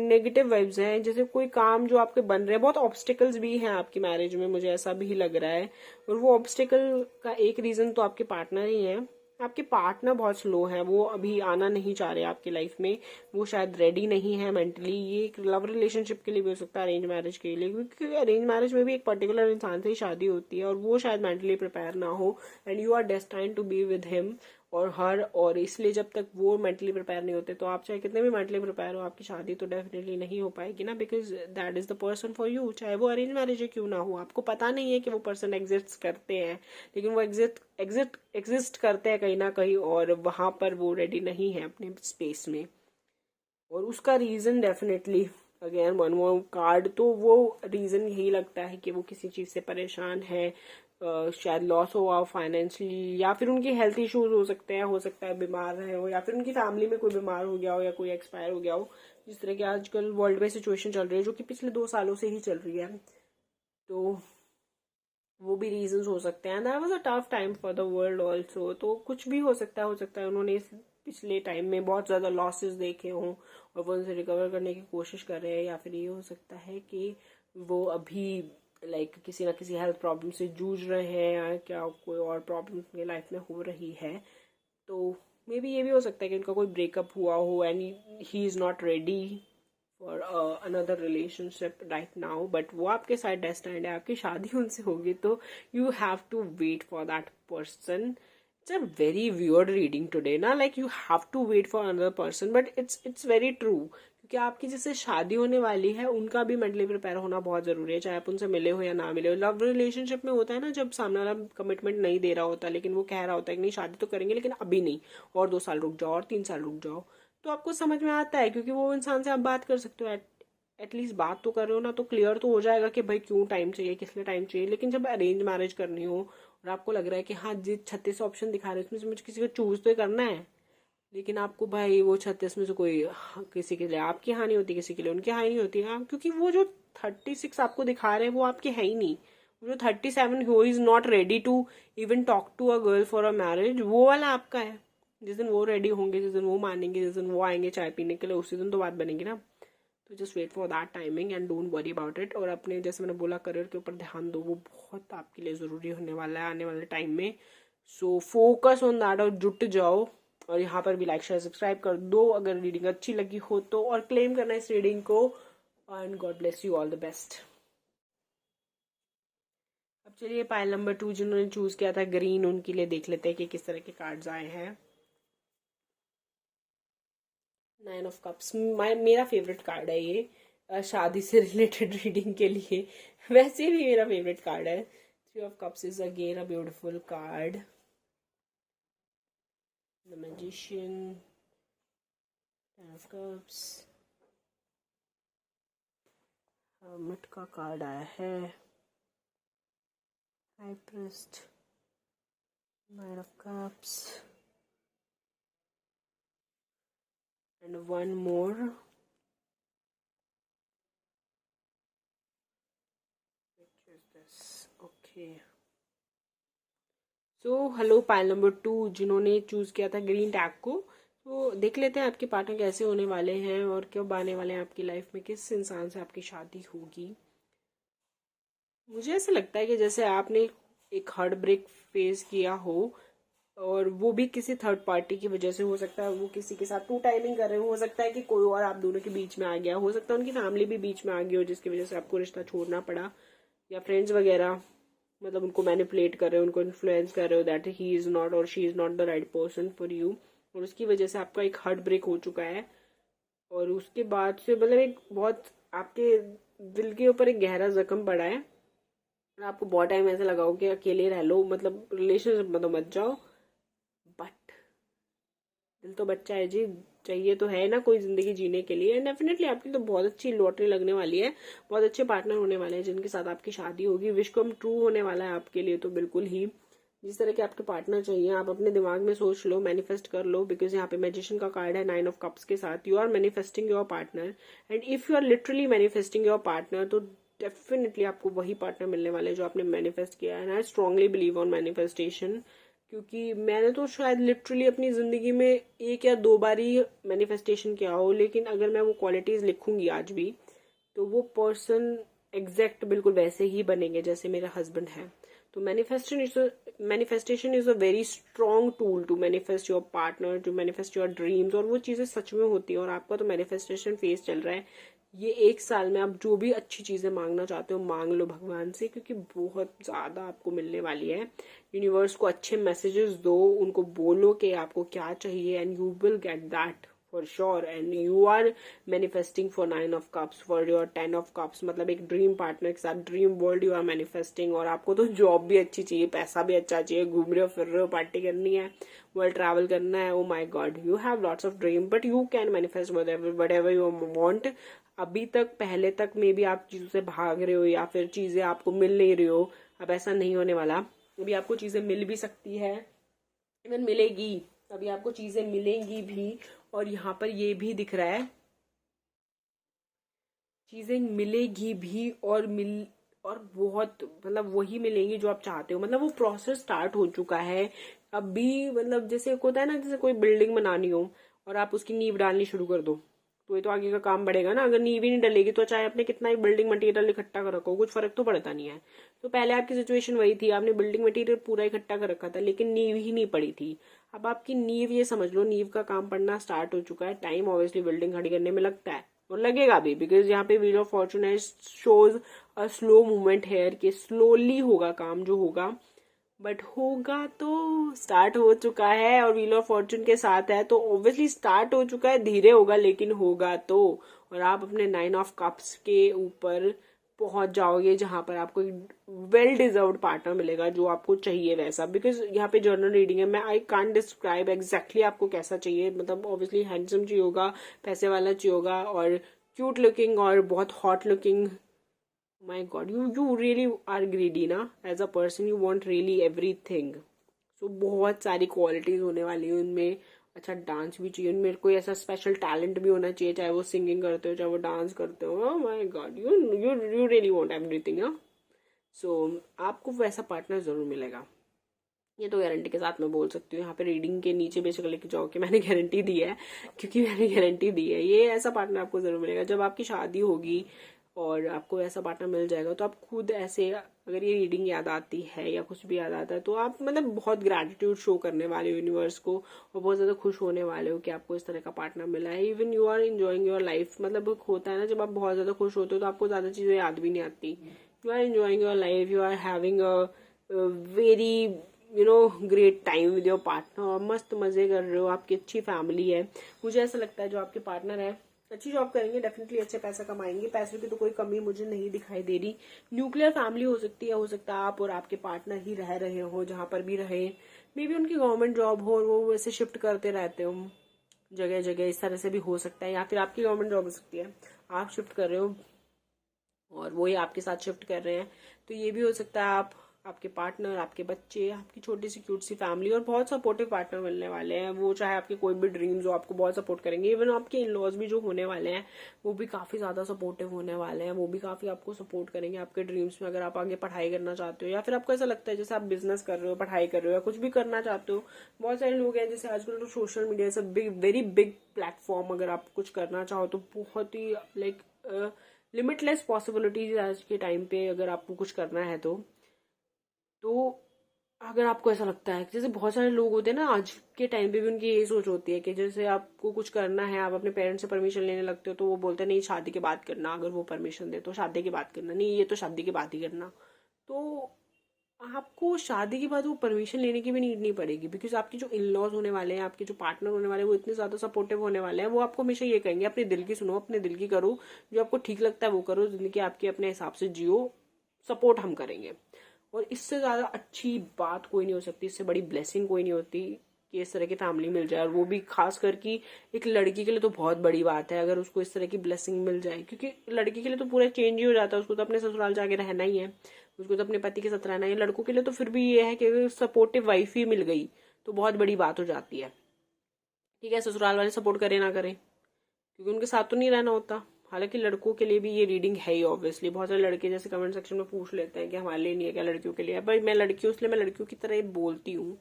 नेगेटिव वाइब्स हैं, जैसे कोई काम जो आपके बन रहे हैं, बहुत ऑब्स्टिकल्स भी हैं आपकी मैरिज में, मुझे ऐसा भी लग रहा है। और वो ऑब्स्टिकल का एक रीजन तो आपके पार्टनर ही है। आपके पार्टनर बहुत स्लो है, वो अभी आना नहीं चाह रहे आपकी लाइफ में, वो शायद रेडी नहीं है मेंटली। ये एक लव रिलेशनशिप के लिए भी हो सकता है, अरेंज मैरिज के लिए, क्योंकि अरेंज मैरिज में भी एक पर्टिकुलर इंसान से ही शादी होती है और वो शायद मेंटली प्रिपेयर ना हो, and you are destined to be with him और हर। और इसलिए जब तक वो मेंटली प्रिपेयर नहीं होते, तो आप चाहे कितने भी मेंटली प्रिपेयर हो, आपकी शादी तो डेफिनेटली नहीं हो पाएगी ना, because that is the person for you. चाहे वो अरेंज मैरिज है क्यों ना हो, आपको पता नहीं है कि वो पर्सन एग्जिस्ट करते हैं, लेकिन वो एग्जिस्ट करते हैं कहीं ना कहीं, और वहां पर वो रेडी नहीं है अपने स्पेस में। और उसका reason definitely again one more card, तो वो रीजन यही लगता है कि वो किसी चीज से परेशान है, शायद लॉस हुआ फाइनेंशियली, या फिर उनके हेल्थ इश्यूज हो सकता है बीमार रहे हो, या फिर उनकी फैमिली में कोई बीमार हो गया हो, या कोई एक्सपायर हो गया हो, जिस तरह की आजकल वर्ल्ड में सिचुएशन चल रही है, जो कि पिछले 2 सालों से ही चल रही है। तो वो भी रीजंस हो सकते हैं। That was a tough time for the world also, तो कुछ भी हो सकता है उन्होंने इस पिछले टाइम में बहुत ज्यादा लॉसेस देखे हों और वो उनसे रिकवर करने की कोशिश कर रहे हैं, या फिर ये हो सकता है कि वो अभी लाइक किसी ना किसी हेल्थ प्रॉब्लम से जूझ रहे हैं, या क्या कोई और प्रॉब्लम उनकी लाइफ में हो रही है। तो मे बी ये भी हो सकता है कि उनका कोई ब्रेकअप हुआ हो and he is not ready for another relationship right now, but वो आपके साथ डेस्टाइंड है, आपकी शादी उनसे होगी, तो you have to wait for that person. It's a very weird reading today ना, like you have to wait for another person, but it's very true, क्योंकि आपकी जिससे शादी होने वाली है उनका भी मेंटली प्रिपेयर होना बहुत जरूरी है, चाहे आप उनसे मिले हो या ना मिले हो। लव रिलेशनशिप में होता है ना, जब सामने वाला कमिटमेंट नहीं दे रहा होता, लेकिन वो कह रहा होता है कि नहीं शादी तो करेंगे लेकिन अभी नहीं, और 2 साल रुक जाओ, और 3 साल रुक जाओ, तो आपको समझ में आता है, क्योंकि वो इंसान से आप बात कर सकते हो, एटलीस्ट बात तो कर रहे हो ना, तो क्लियर तो हो जाएगा कि भाई क्यों टाइम चाहिए, किस लिए टाइम चाहिए। लेकिन जब अरेंज मैरिज करनी हो और आपको लग रहा है कि हाँ जी 36 ऑप्शन दिखा रहे हैं, उसमें से मुझे किसी को चूज तो करना है, लेकिन आपको भाई वो 36 में से कोई किसी के लिए आपकी हानि होती, किसी के लिए उनकी हानि होती है, क्योंकि वो जो 36 आपको दिखा रहे हैं वो आपके है ही नहीं। वो जो 37 हो is not ready to even talk to a girl for a marriage, वो वाला आपका है। जिस दिन वो रेडी होंगे, जिस दिन वो मानेंगे, जिस दिन वो आएंगे चाय पीने के लिए, उसी दिन तो बात बनेगी ना। तो just wait for that timing and don't worry about it. और अपने जैसे मैंने बोला करियर के ऊपर ध्यान दो, वो बहुत आपके लिए ज़रूरी होने वाला है आने वाले टाइम में। सो फोकस ऑन दैट और जुट जाओ। और यहाँ पर भी लाइक शेयर सब्सक्राइब कर दो अगर रीडिंग अच्छी लगी हो तो, और क्लेम करना इस रीडिंग को। And God bless you, all the best. अब चलिए पाइल नंबर 2 जिन्होंने चूज किया था ग्रीन, उनके लिए देख लेते हैं कि किस तरह के कार्ड्स आए हैं। 9 ऑफ कप्स मेरा फेवरेट कार्ड है ये, शादी से रिलेटेड रीडिंग के लिए वैसे भी मेरा फेवरेट कार्ड है। 3 of cups is again a beautiful card. The magician, 10 of cups, hermit का कार्ड आया है, high priest, 9 of cups and one more. Okay, so hello pile number 2 जिन्होंने चूज किया था ग्रीन टैग को, तो देख लेते हैं आपके पार्टनर कैसे होने वाले हैं और कब आने वाले हैं आपकी लाइफ में, किस इंसान से आपकी शादी होगी। मुझे ऐसा लगता है कि जैसे आपने एक हार्ट ब्रेक फेस किया हो, और वो भी किसी थर्ड पार्टी की वजह से हो सकता है, वो किसी के साथ टू टाइमिंग कर रहे हो सकता है कि कोई और आप दोनों के बीच में आ गया, हो सकता है उनकी फैमिली भी बीच में आ गई हो जिसकी वजह से आपको रिश्ता छोड़ना पड़ा, या फ्रेंड्स वगैरह मतलब उनको मैनिपुलेट कर रहे हो, उनको इन्फ्लुएंस कर रहे हो दैट ही इज नॉट और she is not the right person for you, और उसकी वजह से आपका एक हार्ट ब्रेक हो चुका है। और उसके बाद से मतलब एक बहुत आपके दिल के ऊपर एक गहरा जख्म पड़ा है, और आपको बहुत टाइम ऐसा लगा हो कि अकेले रह लो, मतलब रिलेशनशिप में तो मत जाओ, बट दिल तो बच्चा है जी, चाहिए तो है ना कोई जिंदगी जीने के लिए। एंड डेफिनेटली आपकी तो बहुत अच्छी लॉटरी लगने वाली है, बहुत अच्छे पार्टनर होने वाले हैं जिनके साथ आपकी शादी होगी, विश कम ट्रू होने वाला है आपके लिए। तो बिल्कुल ही जिस तरह के आपके पार्टनर चाहिए आप अपने दिमाग में सोच लो, मैनिफेस्ट कर लो, बिकॉज यहाँ पे मैजिशियन का कार्ड है 9 ऑफ कप्स के साथ। You are manifesting your partner, and if you are literally manifesting your partner तो डेफिनेटली आपको वही पार्टनर मिलने वाले जो आपने मैनिफेस्ट किया है। And I strongly believe on manifestation, क्योंकि मैंने तो शायद लिटरली अपनी जिंदगी में 1 या 2 बार ही मैनिफेस्टेशन किया हो, लेकिन अगर मैं वो क्वालिटीज लिखूंगी आज भी तो वो पर्सन एग्जैक्ट बिल्कुल वैसे ही बनेंगे जैसे मेरा हस्बैंड है। तो manifestation is a very strong tool to manifest your partner, to manifest your dreams, और वो चीजें सच में होती है। और आपका तो मैनिफेस्टेशन फेज चल रहा है, ये 1 साल में आप जो भी अच्छी चीजें मांगना चाहते हो मांग लो भगवान से, क्योंकि बहुत ज्यादा आपको मिलने वाली है। यूनिवर्स को अच्छे मैसेजेस दो, उनको बोलो कि आपको क्या चाहिए, and you will get that for sure. And you are manifesting for 9 of cups, for your 10 of cups, मतलब एक ड्रीम पार्टनर के साथ dream world you are manifesting. और आपको तो जॉब भी अच्छी चाहिए, पैसा भी अच्छा चाहिए, घूम रहे हो फिर रहे हो, पार्टी करनी है, वर्ल्ड ट्रैवल करना है। Oh my god, you have lots of dream, but you can manifest whatever you want. अभी तक पहले तक में भी आप चीजों से भाग रहे हो या फिर चीजें आपको मिल नहीं रही हो, अब ऐसा नहीं होने वाला। अभी आपको चीजें मिल भी सकती है, इवन मिलेगी, अभी आपको चीजें मिलेंगी भी। और यहाँ पर ये भी दिख रहा है, चीजें मिलेगी भी और बहुत मतलब वही मिलेंगी जो आप चाहते हो, मतलब वो प्रोसेस स्टार्ट हो चुका है अभी। मतलब जैसे होता है ना, जैसे कोई बिल्डिंग बनानी हो और आप उसकी नींव डालनी शुरू कर दो तो ये तो आगे का काम बढ़ेगा ना। अगर नींव ही नहीं डलेगी तो चाहे आपने कितना ही बिल्डिंग मटेरियल इकट्ठा कर रखो, कुछ फर्क तो पड़ता नहीं है। तो पहले आपकी सिचुएशन वही थी, आपने बिल्डिंग मटेरियल पूरा इकट्ठा कर रखा था लेकिन नींव ही नहीं पड़ी थी। अब आपकी नींव, ये समझ लो नींव का काम पड़ना स्टार्ट हो चुका है। टाइम ऑब्वियसली बिल्डिंग खड़ी करने में लगता है और लगेगा भी, बिकॉज यहाँ पे wheel of fortune shows a slow movement here, कि स्लोली होगा काम जो होगा, बट होगा तो स्टार्ट हो चुका है। और व्हील ऑफ फॉर्चून के साथ है तो ऑब्वियसली स्टार्ट हो चुका है, धीरे होगा लेकिन होगा तो। और आप अपने 9 ऑफ कप्स के ऊपर पहुंच जाओगे जहां पर आपको वेल डिजर्व्ड पार्टनर मिलेगा जो आपको चाहिए वैसा। बिकॉज यहाँ पे जर्नल रीडिंग है, मैं आई कांट डिस्क्राइब एग्जैक्टली आपको कैसा चाहिए, मतलब ऑब्वियसली हैंडसम चाहिए होगा, पैसे वाला चाहिए होगा, और क्यूट लुकिंग और बहुत hot looking. My god, you really are greedy ना as a person, you want really everything. So बहुत सारी क्वालिटीज होने वाली है उनमें। अच्छा डांस भी चाहिए उनमें, कोई ऐसा स्पेशल टैलेंट भी होना चाहिए, चाहे वो सिंगिंग करते हो चाहे वो डांस करते हो। My God, you you you really want everything ना। सो आपको वैसा पार्टनर जरूर मिलेगा, ये तो गारंटी के साथ मैं बोल सकती हूँ। यहाँ पे रीडिंग के नीचे बेशक लिख जाओ कि मैंने गारंटी दी है, क्योंकि मैंने गारंटी दी है। ये ऐसा पार्टनर आपको जरूर मिलेगा जब आपकी शादी होगी और आपको ऐसा पार्टनर मिल जाएगा तो आप खुद ऐसे, अगर ये रीडिंग याद आती है या कुछ भी याद आता है तो आप मतलब बहुत ग्रैटिट्यूड शो करने वाले हो यूनिवर्स को, और बहुत ज्यादा खुश होने वाले हो कि आपको इस तरह का पार्टनर मिला है। Even you are enjoying your life, मतलब होता है ना जब आप बहुत ज्यादा खुश होते हो तो आपको ज्यादा चीजें याद भी नहीं आती। You are enjoying your life, you are having a very great time with your partner, और मस्त मजे कर रहे हो, आपकी अच्छी फैमिली है। मुझे ऐसा लगता है जो आपके पार्टनर है अच्छी जॉब करेंगे, डेफिनेटली अच्छे पैसा कमाएंगे, पैसों की तो कोई कमी मुझे नहीं दिखाई दे रही। न्यूक्लियर फैमिली हो सकती है, हो सकता है आप और आपके पार्टनर ही रह रहे हो जहां पर भी रहे, मे बी उनकी गवर्नमेंट जॉब हो और वो वैसे शिफ्ट करते रहते हो जगह जगह, इस तरह से भी हो सकता है। या फिर आपकी गवर्नमेंट जॉब हो सकती है, आप शिफ्ट कर रहे हो और वो ही आपके साथ शिफ्ट कर रहे हैं, तो ये भी हो सकता है। आप, आपके पार्टनर, आपके बच्चे, आपकी छोटी सी क्यूट सी फैमिली और बहुत सपोर्टिव पार्टनर मिलने वाले हैं। वो चाहे आपके कोई भी ड्रीम्स हो आपको बहुत सपोर्ट करेंगे। इवन आपके इन लॉज भी जो होने वाले हैं वो भी काफी ज्यादा सपोर्टिव होने वाले हैं, वो भी काफी आपको सपोर्ट करेंगे आपके ड्रीम्स में। अगर आप आगे पढ़ाई करना चाहते हो या फिर आपको ऐसा लगता है जैसे आप बिजनेस कर रहे हो, पढ़ाई कर रहे हो या कुछ भी करना चाहते हो, बहुत सारे लोग हैं जैसे आजकल तो सोशल मीडिया से वेरी बिग प्लेटफॉर्म, अगर आप कुछ करना चाहो तो बहुत ही लाइक लिमिटलेस पॉसिबिलिटीज आज के टाइम पे अगर आपको कुछ करना है तो अगर आपको ऐसा लगता है, जैसे बहुत सारे लोग होते हैं ना आज के टाइम पे भी उनकी यही सोच होती है कि जैसे आपको कुछ करना है, आप अपने पेरेंट्स से परमिशन लेने लगते हो तो वो बोलते हैं नहीं शादी के बाद करना, अगर वो परमिशन दे तो शादी के बाद करना, नहीं ये तो शादी के बाद ही करना। तो आपको शादी के बाद वो परमिशन लेने की भी नीड नहीं पड़ेगी, बिकॉज आपके जो इन लॉज होने वाले हैं, आपके जो पार्टनर होने वाले हैं वो इतने ज्यादा सपोर्टिव होने वाले हैं। वो आपको हमेशा ये कहेंगे अपने दिल की सुनो, अपने दिल की करो, जो आपको ठीक लगता है वो करो, जिंदगी आपके अपने हिसाब से जियो, सपोर्ट हम करेंगे। और इससे ज्यादा अच्छी बात कोई नहीं हो सकती, इससे बड़ी ब्लेसिंग कोई नहीं होती कि इस तरह की फैमिली मिल जाए, और वो भी खास करके एक लड़की के लिए तो बहुत बड़ी बात है अगर उसको इस तरह की ब्लेसिंग मिल जाए, क्योंकि लड़की के लिए तो पूरा चेंज ही हो जाता है, उसको तो अपने ससुराल जाके रहना ही है, उसको तो अपने पति के साथ रहना है। लड़कों के लिए तो फिर भी ये है कि अगर सपोर्टिव वाइफ ही मिल गई तो बहुत बड़ी बात हो जाती है। ठीक है, ससुराल वाले सपोर्ट करें ना करें, क्योंकि उनके साथ तो नहीं रहना होता। हालांकि लड़कों के लिए भी ये रीडिंग है ही ऑब्वियसली। बहुत सारे लड़के जैसे कमेंट सेक्शन में पूछ लेते हैं कि हमारे लिए नहीं है क्या, लड़कियों के लिए है। भाई मैं लड़की हूँ इसलिए मैं लड़कियों की तरह बोलती हूँ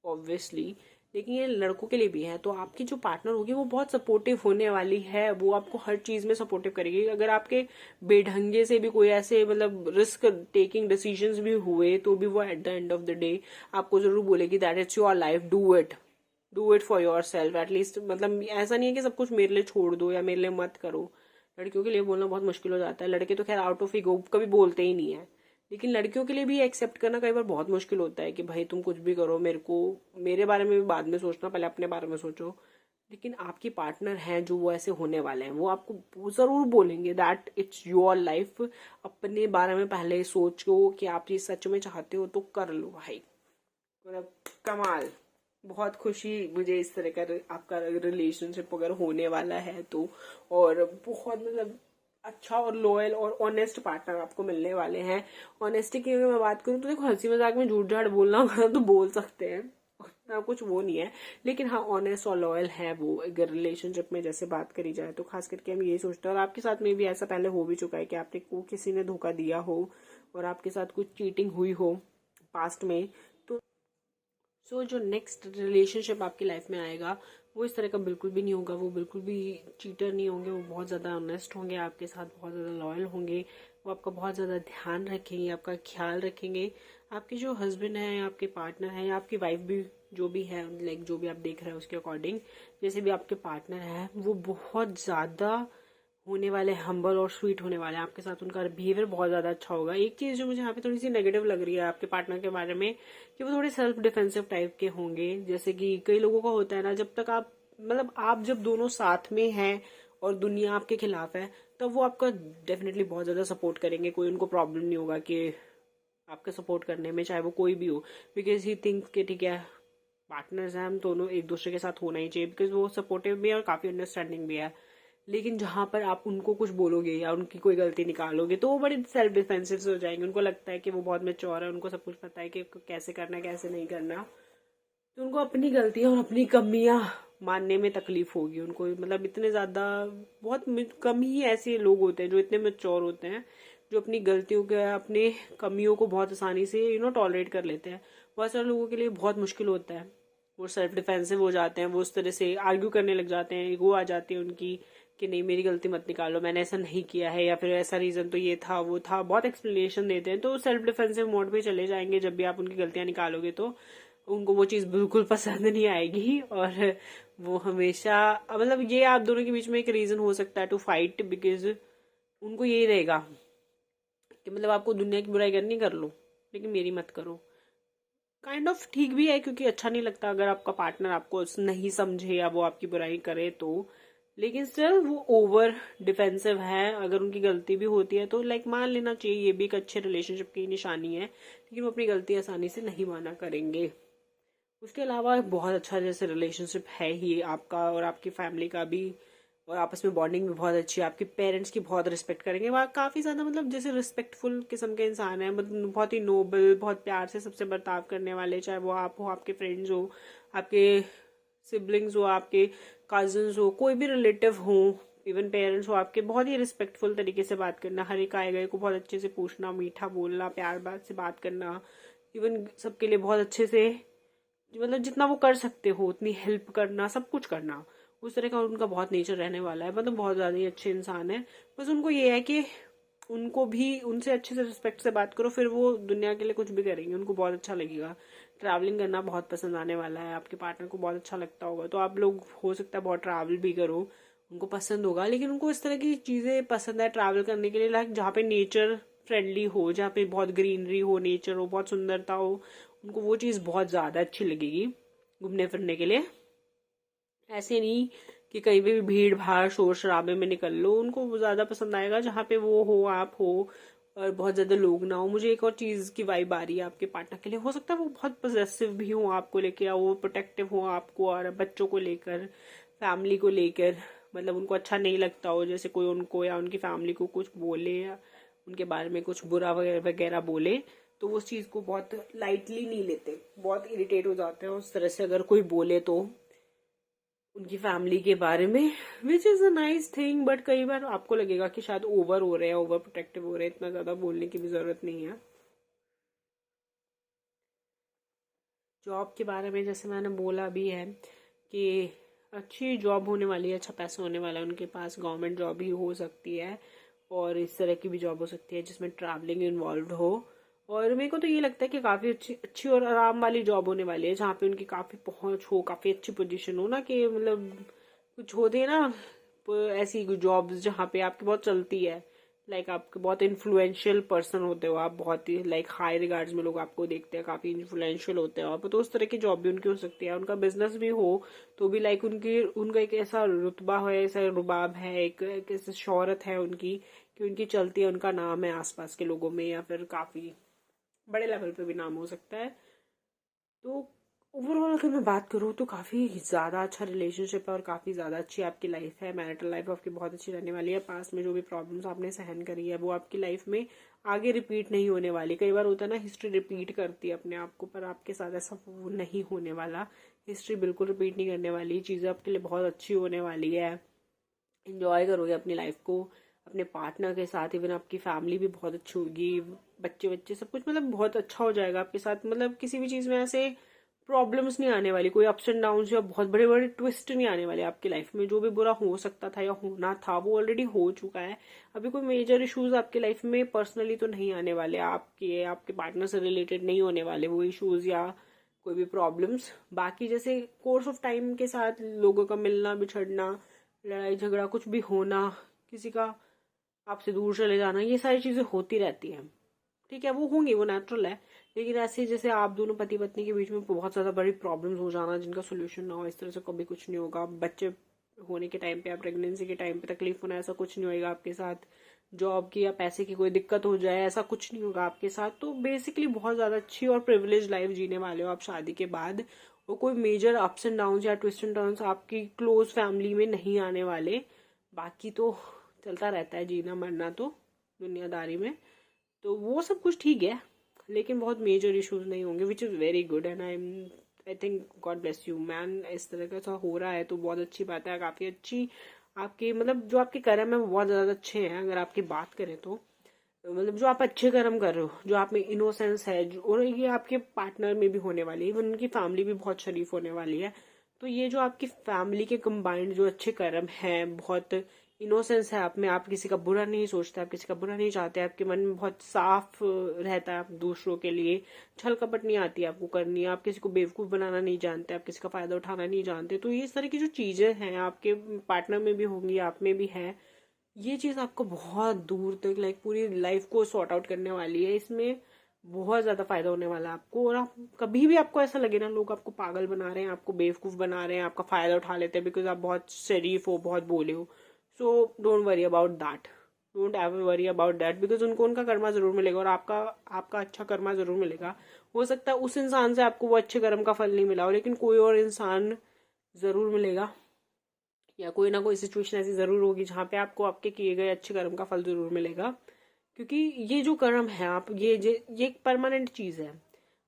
ऑब्वियसली, लेकिन ये लड़कों के लिए भी है। तो आपकी जो पार्टनर होगी वो बहुत सपोर्टिव होने वाली है, वो आपको हर चीज में सपोर्टिव करेगी। अगर आपके बेढंगे से भी कोई ऐसे मतलब रिस्क टेकिंग डिसीजंस भी हुए तो भी वो at the end of the day आपको जरूर बोलेगी that it's your life, do it for your self at least. मतलब ऐसा नहीं है कि सब कुछ मेरे लिए छोड़ दो या मेरे लिए मत करो। लड़कियों के लिए बोलना बहुत मुश्किल हो जाता है, लड़के तो खैर आउट ऑफ ईगो कभी बोलते ही नहीं है, लेकिन लड़कियों के लिए भी एक्सेप्ट करना कई बार बहुत मुश्किल होता है कि भाई तुम कुछ भी करो, मेरे बारे में भी बाद में सोचना, पहले अपने बारे में सोचो। लेकिन आपकी पार्टनर हैं जो वो ऐसे होने वाले हैं, वो आपको जरूर बोलेंगे दैट इट्स योर लाइफ। अपने बारे में पहले सोचो कि आप ये सच में चाहते हो तो कर लो भाई। मतलब कमाल, बहुत खुशी मुझे इस तरह का आपका रिलेशनशिप अगर होने वाला है तो। और बहुत मतलब अच्छा और लॉयल और ऑनेस्ट पार्टनर आपको मिलने वाले हैं। ऑनेस्टी की अगर मैं बात करूं तो देखो, हंसी मजाक में झूठ झाट बोलना होगा तो बोल सकते हैं, उतना कुछ वो नहीं है, लेकिन हाँ ऑनेस्ट और लॉयल है वो अगर रिलेशनशिप में जैसे बात करी जाए तो। खास करके हम यही सोचते हैं, और आपके साथ में भी ऐसा पहले हो भी चुका है कि आपने को किसी ने धोखा दिया हो और आपके साथ कुछ चीटिंग हुई हो पास्ट में। सो जो नेक्स्ट रिलेशनशिप आपकी लाइफ में आएगा वो इस तरह का बिल्कुल भी नहीं होगा, वो बिल्कुल भी चीटर नहीं होंगे, वो बहुत ज़्यादा ऑनेस्ट होंगे आपके साथ, बहुत ज़्यादा लॉयल होंगे, वो आपका बहुत ज़्यादा ध्यान रखेंगे, आपका ख्याल रखेंगे। आपके जो हस्बैंड है, आपके पार्टनर है या आपकी वाइफ भी जो भी है, लाइक जो भी आप देख रहे हैं उसके अकॉर्डिंग, जैसे भी आपके पार्टनर है वो बहुत ज़्यादा होने वाले, हम्बल और स्वीट होने वाले हैं आपके साथ। उनका बिहेवियर बहुत ज्यादा अच्छा होगा। एक चीज जो मुझे यहाँ पे थोड़ी सी नेगेटिव लग रही है आपके पार्टनर के बारे में, कि वो थोड़े सेल्फ डिफेंसिव टाइप के होंगे। जैसे कि कई लोगों का होता है ना, जब तक आप मतलब आप जब दोनों साथ में हैं और दुनिया आपके खिलाफ है, तब वो आपका डेफिनेटली बहुत ज्यादा सपोर्ट करेंगे। कोई उनको प्रॉब्लम नहीं होगा कि आपके सपोर्ट करने में, चाहे वो कोई भी हो, बिकॉज ही थिंक कि ठीक है पार्टनर्स हैं हम दोनों, एक दूसरे के साथ होना ही चाहिए, बिकॉज वो सपोर्टिव भी है और काफी अंडरस्टैंडिंग भी है। लेकिन जहां पर आप उनको कुछ बोलोगे या उनकी कोई गलती निकालोगे तो वो बड़े सेल्फ डिफेंसिव हो जाएंगे। उनको लगता है कि वो बहुत मैच्योर है, उनको सब कुछ पता है कि कैसे करना है कैसे नहीं करना, तो उनको अपनी गलतियां और अपनी कमियां मानने में तकलीफ होगी उनको। मतलब इतने ज्यादा बहुत कम ही ऐसे लोग होते हैं जो इतने मैच्योर होते हैं, जो अपनी गलतियों के अपने कमियों को बहुत आसानी से टॉलरेट कर लेते हैं। बहुत सारे लोगों के लिए बहुत मुश्किल होता है, वो सेल्फ डिफेंसिव हो जाते हैं, वो उस तरह से आर्ग्यू करने लग जाते हैं, ईगो आ जाती है उनकी कि नहीं मेरी गलती मत निकालो, मैंने ऐसा नहीं किया है, या फिर ऐसा रीजन तो ये था वो था, बहुत एक्सप्लेनेशन देते हैं। तो सेल्फ डिफेंसिव मोड पे चले जाएंगे जब भी आप उनकी गलतियां निकालोगे, तो उनको वो चीज बिल्कुल पसंद नहीं आएगी। और वो हमेशा मतलब ये आप दोनों के बीच में एक रीजन हो सकता है टू फाइट, बिकॉज उनको यही रहेगा कि मतलब आपको दुनिया की बुराई करनी कर लो लेकिन मेरी मत करो। काइंड ऑफ ठीक भी है, क्योंकि अच्छा नहीं लगता अगर आपका पार्टनर आपको नहीं समझे या वो आपकी बुराई करे तो, लेकिन स्टिल वो ओवर डिफेंसिव है। अगर उनकी गलती भी होती है तो लाइक मान लेना चाहिए, ये भी एक अच्छे रिलेशनशिप की निशानी है, लेकिन वो अपनी गलती आसानी से नहीं माना करेंगे। उसके अलावा बहुत अच्छा जैसे रिलेशनशिप है ही आपका और आपकी फैमिली का भी, और आपस में बॉन्डिंग भी बहुत अच्छी है। आपके पेरेंट्स की बहुत रिस्पेक्ट करेंगे, वह काफी ज्यादा मतलब जैसे रिस्पेक्टफुल किस्म के इंसान है, मतलब बहुत ही नोबल, बहुत प्यार से सबसे बर्ताव करने वाले, चाहे वो आप हो, आपके फ्रेंड्स हो, आपके सिबलिंग्स हो, आपके कजन्स हो, कोई भी रिलेटिव हो, इवन पेरेंट्स हो आपके, बहुत ही रिस्पेक्टफुल तरीके से बात करना, हर एक आए गए को बहुत अच्छे से पूछना, मीठा बोलना, प्यार बात से बात करना, इवन सबके लिए बहुत अच्छे से मतलब जितना वो कर सकते हो उतनी हेल्प करना, सब कुछ करना, उस तरह का उनका बहुत नेचर रहने वाला है। मतलब बहुत ज्यादा ही अच्छे इंसान है। बस उनको ये है कि उनको भी उनसे अच्छे से रिस्पेक्ट से बात करो, फिर वो दुनिया के लिए कुछ भी करेंगे, उनको बहुत अच्छा लगेगा। ट्रैवलिंग करना बहुत पसंद आने वाला है, आपके पार्टनर को बहुत अच्छा लगता होगा, तो आप लोग हो सकता है बहुत ट्रैवल भी करो, उनको पसंद होगा। लेकिन उनको इस तरह की चीजें पसंद है ट्रैवल करने के लिए, लाइक जहाँ पे नेचर फ्रेंडली हो, जहाँ पे बहुत ग्रीनरी हो, नेचर हो, बहुत सुंदरता हो, उनको वो चीज बहुत ज्यादा अच्छी लगेगी घूमने फिरने के लिए। ऐसे नहीं कि कहीं पे भी भीड़ भाड़ शोर शराबे में निकल लो, उनको वो ज्यादा पसंद आएगा जहाँ पे वो हो, आप हो, और बहुत ज्यादा लोग ना हो। मुझे एक और चीज की वाइब आ रही है आपके पार्टनर के लिए, हो सकता है वो बहुत पॉजेसिव भी हो आपको लेके, या वो प्रोटेक्टिव हो आपको और बच्चों को लेकर, फैमिली को लेकर। मतलब उनको अच्छा नहीं लगता हो जैसे कोई उनको या उनकी फैमिली को कुछ बोले या उनके बारे में कुछ बुरा वगैरह बोले, तो वो उस चीज को बहुत लाइटली नहीं लेते, बहुत इरिटेट हो जाते हैं उस तरह से अगर कोई बोले तो उनकी फैमिली के बारे में, which is a nice thing. But कई बार आपको लगेगा कि शायद ओवर हो रहे हैं, ओवर प्रोटेक्टिव हो रहे हैं, इतना ज्यादा बोलने की भी जरूरत नहीं है। जॉब के बारे में जैसे मैंने बोला भी है कि अच्छी जॉब होने वाली है, अच्छा पैसा होने वाला है उनके पास, गवर्नमेंट जॉब ही हो सकती है और इस तरह की भी जॉब हो सकती है जिसमें ट्रैवलिंग इन्वॉल्व हो। और मेरे को तो ये लगता है कि काफी अच्छी अच्छी और आराम वाली जॉब होने वाली है, जहाँ पे उनकी काफी पहुंच हो, काफी अच्छी पोजीशन हो ना, कि मतलब कुछ होते हैं ना ऐसी जॉब्स जहाँ पे आपकी बहुत चलती है, लाइक आपके बहुत इन्फ्लुएंशियल पर्सन होते हो आप, बहुत ही लाइक हाई रिगार्ड्स में लोग आपको देखते हैं, काफी इन्फ्लुएंशियल होते हो आप, तो उस तरह की जॉब भी उनकी हो सकती है। उनका बिजनेस भी हो तो भी लाइक उनका एक ऐसा रुतबा है, ऐसा रुबाब है, एक ऐसी शोहरत है उनकी कि उनकी चलती है, उनका नाम है आसपास के लोगों में, या फिर काफी बड़े लेवल पे भी नाम हो सकता है। तो ओवरऑल अगर मैं बात करूँ तो काफ़ी ज़्यादा अच्छा रिलेशनशिप है और काफ़ी ज़्यादा अच्छी आपकी लाइफ है, मैरिटल लाइफ आपकी बहुत अच्छी रहने वाली है। पास में जो भी प्रॉब्लम्स आपने सहन करी है वो आपकी लाइफ में आगे रिपीट नहीं होने वाली। कई बार होता है ना हिस्ट्री रिपीट करती है अपने आप को, पर आपके साथ ऐसा नहीं होने वाला। हिस्ट्री बिल्कुल रिपीट नहीं करने वाली, चीज़ें आपके लिए बहुत अच्छी होने वाली है, इंजॉय करोगे अपनी लाइफ को अपने पार्टनर के साथ, इवन आपकी फैमिली भी बहुत अच्छी होगी, बच्चे बच्चे सब कुछ मतलब बहुत अच्छा हो जाएगा आपके साथ। मतलब किसी भी चीज़ में ऐसे प्रॉब्लम्स नहीं आने वाली, कोई अप्स एंड डाउन या बहुत बड़े बड़े ट्विस्ट नहीं आने वाले आपकी लाइफ में। जो भी बुरा हो सकता था या होना था वो ऑलरेडी हो चुका है। अभी कोई मेजर इश्यूज आपकी लाइफ में पर्सनली तो नहीं आने वाले, आपके आपके पार्टनर से रिलेटेड नहीं होने वाले वो इश्यूज या कोई भी प्रॉब्लम्स। बाकी जैसे कोर्स ऑफ टाइम के साथ लोगों का मिलना बिछड़ना, लड़ाई झगड़ा कुछ भी होना, किसी का आपसे दूर चले जाना, ये सारी चीजें होती रहती हैं, ठीक है, वो होंगी, वो नेचुरल है। लेकिन ऐसे जैसे आप दोनों पति पत्नी के बीच में बहुत ज्यादा बड़ी प्रॉब्लम्स हो जाना जिनका सोल्यूशन ना हो, इस तरह से कभी कुछ नहीं होगा। बच्चे होने के टाइम पे या प्रेगनेंसी के टाइम पे तकलीफ होना, ऐसा कुछ नहीं होगा आपके साथ। जॉब की या पैसे की कोई दिक्कत हो जाए, ऐसा कुछ नहीं होगा आपके साथ। तो बेसिकली बहुत ज्यादा अच्छी और प्रिविलेज लाइफ जीने वाले हो आप शादी के बाद, और कोई मेजर अप्स एंड डाउन या ट्विस्ट एंड टर्न्स आपकी क्लोज फैमिली में नहीं आने वाले। बाकी तो चलता रहता है जीना मरना तो दुनियादारी में, तो वो सब कुछ ठीक है, लेकिन बहुत मेजर इश्यूज नहीं होंगे, which is very good. And I think God bless you man, इस तरह का ऐसा हो रहा है तो बहुत अच्छी बात है, काफ़ी अच्छी आपके मतलब जो आपके कर्म है वो बहुत ज़्यादा अच्छे हैं। अगर आपकी बात करें तो मतलब जो आप अच्छे कर्म कर रहे हो, जो आप में इनोसेंस है, और ये आपके पार्टनर में भी होने वाली है, इवन उनकी फैमिली भी बहुत शरीफ होने वाली है। तो ये जो आपकी फैमिली के कंबाइंड जो अच्छे कर्म हैं, बहुत इनोसेंस है आप में, आप किसी का बुरा नहीं सोचते, आप किसी का बुरा नहीं चाहते, आपके मन में बहुत साफ रहता है आप दूसरों के लिए, छल कपट नहीं आती आपको करनी, आप किसी को बेवकूफ बनाना नहीं जानते, आप किसी का फायदा उठाना नहीं जानते। तो ये इस तरह की जो चीजें हैं आपके पार्टनर में भी होंगी, आप में भी है, ये चीज आपको बहुत दूर तक लाइक पूरी लाइफ को सॉर्ट आउट करने वाली है। इसमें बहुत ज्यादा फायदा होने वाला है आपको। और आप कभी भी आपको ऐसा लगे ना लोग आपको पागल बना रहे हैं, आपको बेवकूफ बना रहे हैं, आपका फायदा उठा लेते हैं बिकॉज आप बहुत शरीफ हो, बहुत बोले हो, so don't worry about that, don't ever worry about that, because उनको उनका कर्मा जरूर मिलेगा और आपका आपका अच्छा कर्मा जरूर मिलेगा। हो सकता है उस इंसान से आपको वो अच्छे कर्म का फल नहीं मिला हो, लेकिन कोई और इंसान जरूर मिलेगा, या कोई ना कोई सिचुएशन ऐसी जरूर होगी जहाँ पे आपको आपके किए गए अच्छे कर्म का फल जरूर मिलेगा। क्योंकि ये जो कर्म है आप ये एक परमानेंट चीज है,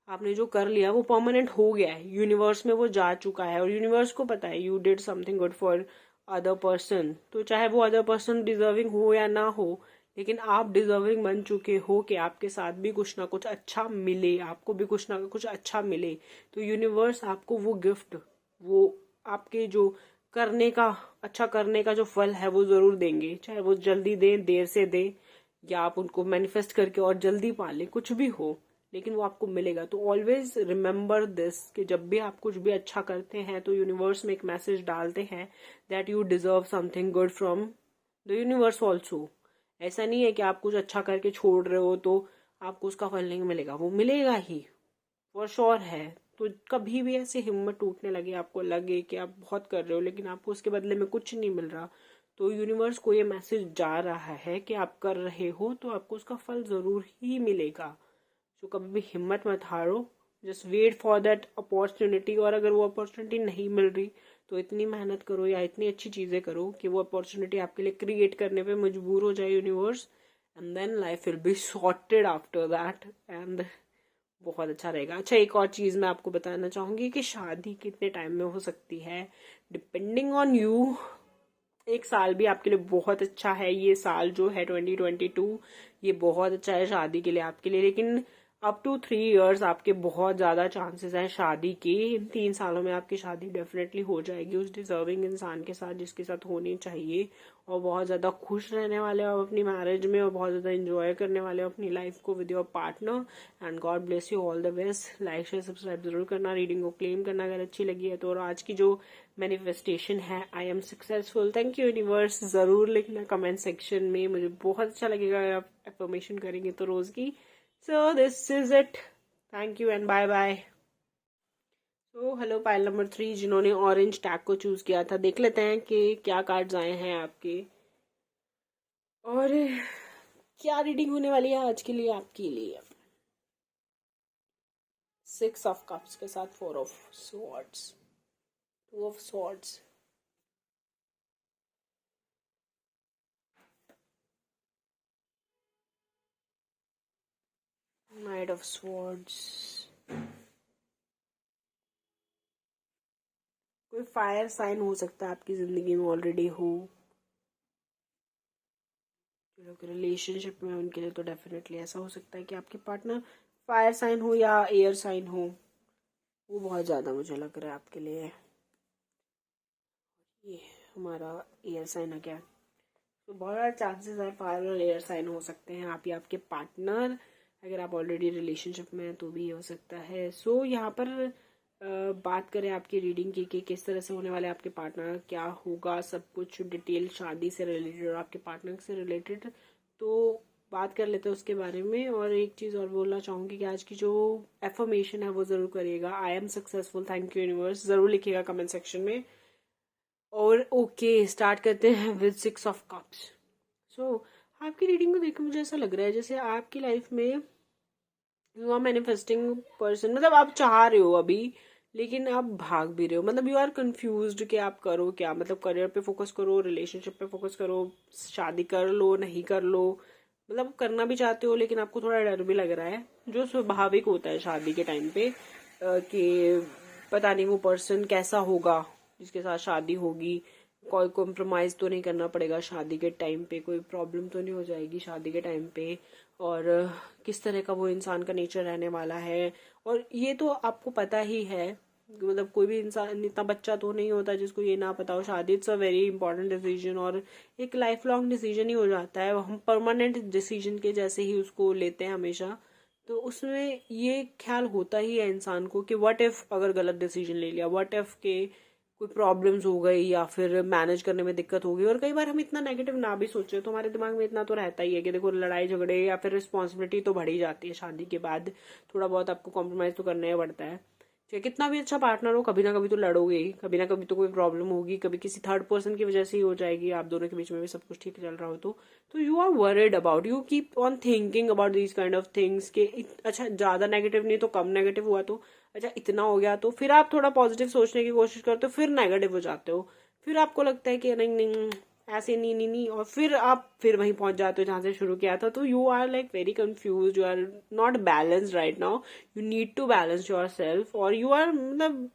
आपने जो कर लिया वो परमानेंट हो गया है, यूनिवर्स में वो जा चुका है, और यूनिवर्स को पता है you did something good for other person. तो चाहे वो अदर पर्सन डिजर्विंग हो या ना हो, लेकिन आप डिजर्विंग बन चुके हो कि आपके साथ भी कुछ ना कुछ अच्छा मिले, आपको भी कुछ ना कुछ अच्छा मिले। तो यूनिवर्स आपको वो गिफ्ट, वो आपके जो करने का अच्छा करने का जो फल है वो जरूर देंगे, चाहे वो जल्दी दें देर से दें, या आप उनको मैनिफेस्ट करके और जल्दी पालें, कुछ भी हो, लेकिन वो आपको मिलेगा। तो ऑलवेज रिमेम्बर दिस कि जब भी आप कुछ भी अच्छा करते हैं तो यूनिवर्स में एक मैसेज डालते हैं that you deserve something good from the universe also. ऐसा नहीं है कि आप कुछ अच्छा करके छोड़ रहे हो तो आपको उसका फल नहीं मिलेगा, वो मिलेगा ही, फॉर श्योर है। तो कभी भी ऐसे हिम्मत टूटने लगे, आपको लगे कि आप बहुत कर रहे हो लेकिन आपको उसके बदले में कुछ नहीं मिल रहा, तो यूनिवर्स को ये मैसेज जा रहा है कि आप कर रहे हो तो आपको उसका फल ज़रूर ही मिलेगा। तो कभी भी हिम्मत मत हारो, just wait for that opportunity. और अगर वो अपॉर्चुनिटी नहीं मिल रही तो इतनी मेहनत करो या इतनी अच्छी चीज़ें करो कि वो अपॉर्चुनिटी आपके लिए क्रिएट करने पे मजबूर हो जाए universe, and then life will be sorted after that, and बहुत अच्छा रहेगा। अच्छा, एक और चीज़ मैं आपको बताना चाहूँगी कि शादी कितने टाइम में हो सकती है, डिपेंडिंग ऑन यू। एक साल भी आपके लिए बहुत अच्छा है, ये साल जो है 2022 ये बहुत अच्छा है शादी के लिए आपके लिए, लेकिन अप टू 3 इयर्स आपके बहुत ज़्यादा चांसेस हैं शादी के। इन 3 सालों में आपकी शादी डेफिनेटली हो जाएगी उस डिजर्विंग इंसान के साथ जिसके साथ होनी चाहिए, और बहुत ज़्यादा खुश रहने वाले हो अपनी मैरिज में, और बहुत ज़्यादा इंजॉय करने वाले हो अपनी लाइफ को with your partner. And God bless you, all the best. Like share subscribe जरूर करना, रीडिंग को क्लेम करना अगर अच्छी लगी है तो। और आज की जो मैनिफेस्टेशन है, I am successful, thank you universe, ज़रूर लिखना कमेंट सेक्शन में, मुझे बहुत अच्छा लगेगा अगर आप एफर्मेशन करेंगे तो रोज़ की। So this is it, thank you and bye bye. तो हेलो पाइल नंबर 3 जिन्होंने ऑरेंज टैग को चूज किया था, देख लेते हैं कि क्या कार्ड्स आए हैं आपके और क्या रीडिंग होने वाली है आज के लिए आपके लिए। 6 ऑफ कप्स के साथ 4 of swords, 2 of swords, night of swords. कोई फायर साइन हो सकता है आपकी जिंदगी में ऑलरेडी हो, जो लोग रिलेशनशिप में उनके लिए तो डेफिनेटली ऐसा हो सकता है कि आपके पार्टनर फायर साइन हो या एयर साइन हो, वो बहुत ज़्यादा मुझे लग रहा है आपके लिए। ये हमारा एयर साइन है क्या, तो बहुत ज़्यादा चांसेस है फायर और एयर साइन हो सकते हैं आप या आपके पार्टनर। अगर आप ऑलरेडी रिलेशनशिप में हैं तो भी हो सकता है। सो यहाँ पर बात करें आपकी रीडिंग की कि किस तरह से होने वाले आपके पार्टनर, क्या होगा, सब कुछ डिटेल शादी से रिलेटेड और आपके पार्टनर से रिलेटेड, तो बात कर लेते हैं उसके बारे में। और एक चीज़ और बोलना चाहूँगी कि आज की जो एफर्मेशन है वो ज़रूर करिएगा, I am successful, thank you universe, ज़रूर लिखिएगा कमेंट सेक्शन में। और ओके, स्टार्ट करते हैं विद 6 ऑफ कप्स। सो आपकी रीडिंग को देखकर मुझे ऐसा लग रहा है जैसे आपकी लाइफ में यू आर मैनिफेस्टिंग पर्सन, मतलब आप चाह रहे हो अभी लेकिन आप भाग भी रहे हो, मतलब यू आर कंफ्यूज्ड कि आप करो क्या, मतलब करियर पे फोकस करो, रिलेशनशिप पे फोकस करो, शादी कर लो नहीं कर लो, मतलब करना भी चाहते हो लेकिन आपको थोड़ा डर भी लग रहा है, जो स्वाभाविक होता है शादी के टाइम पे कि पता नहीं वो पर्सन कैसा होगा जिसके साथ शादी होगी, कोई कॉम्प्रोमाइज तो नहीं करना पड़ेगा शादी के टाइम पे, कोई प्रॉब्लम तो नहीं हो जाएगी शादी के टाइम पे, और किस तरह का वो इंसान का नेचर रहने वाला है। और ये तो आपको पता ही है, मतलब कोई भी इंसान इतना बच्चा तो नहीं होता जिसको ये ना पता हो। शादी it's a very important decision और एक लाइफ लॉन्ग डिसीजन ही हो जाता है, हम परमानेंट डिसीजन के जैसे ही उसको लेते हैं हमेशा। तो उसमें ये ख्याल होता ही है इंसान को कि व्हाट इफ अगर गलत डिसीजन ले लिया, व्हाट इफ के कोई प्रॉब्लम्स हो गई या फिर मैनेज करने में दिक्कत होगी। और कई बार हम इतना नेगेटिव ना भी सोचे तो हमारे दिमाग में इतना तो रहता ही है कि देखो लड़ाई झगड़े या फिर रिस्पॉन्सिबिलिटी तो बढ़ ही जाती है शादी के बाद, थोड़ा बहुत आपको कॉम्प्रोमाइज तो करना ही पड़ता है। चाहे कितना भी अच्छा पार्टनर हो, कभी ना कभी तो लड़ोगे ही, कभी ना कभी तो कोई प्रॉब्लम होगी, कभी किसी थर्ड पर्सन की वजह से ही हो जाएगी, आप दोनों के बीच में भी सब कुछ ठीक चल रहा हो तो you are worried about, you keep on thinking about these kind of things के अच्छा ज्यादा नेगेटिव नहीं तो कम नेगेटिव हुआ तो अच्छा इतना हो गया, तो फिर आप थोड़ा पॉजिटिव सोचने की कोशिश करते हो, फिर नेगेटिव हो जाते हो, फिर आपको लगता है कि नहीं नहीं ऐसे नहीं नहीं नहीं, और फिर आप फिर वहीं पहुंच जाते हो जहां से शुरू किया था। तो you are like very confuse, you are not balanced right now, you need to balance yourself. और यू आर मतलब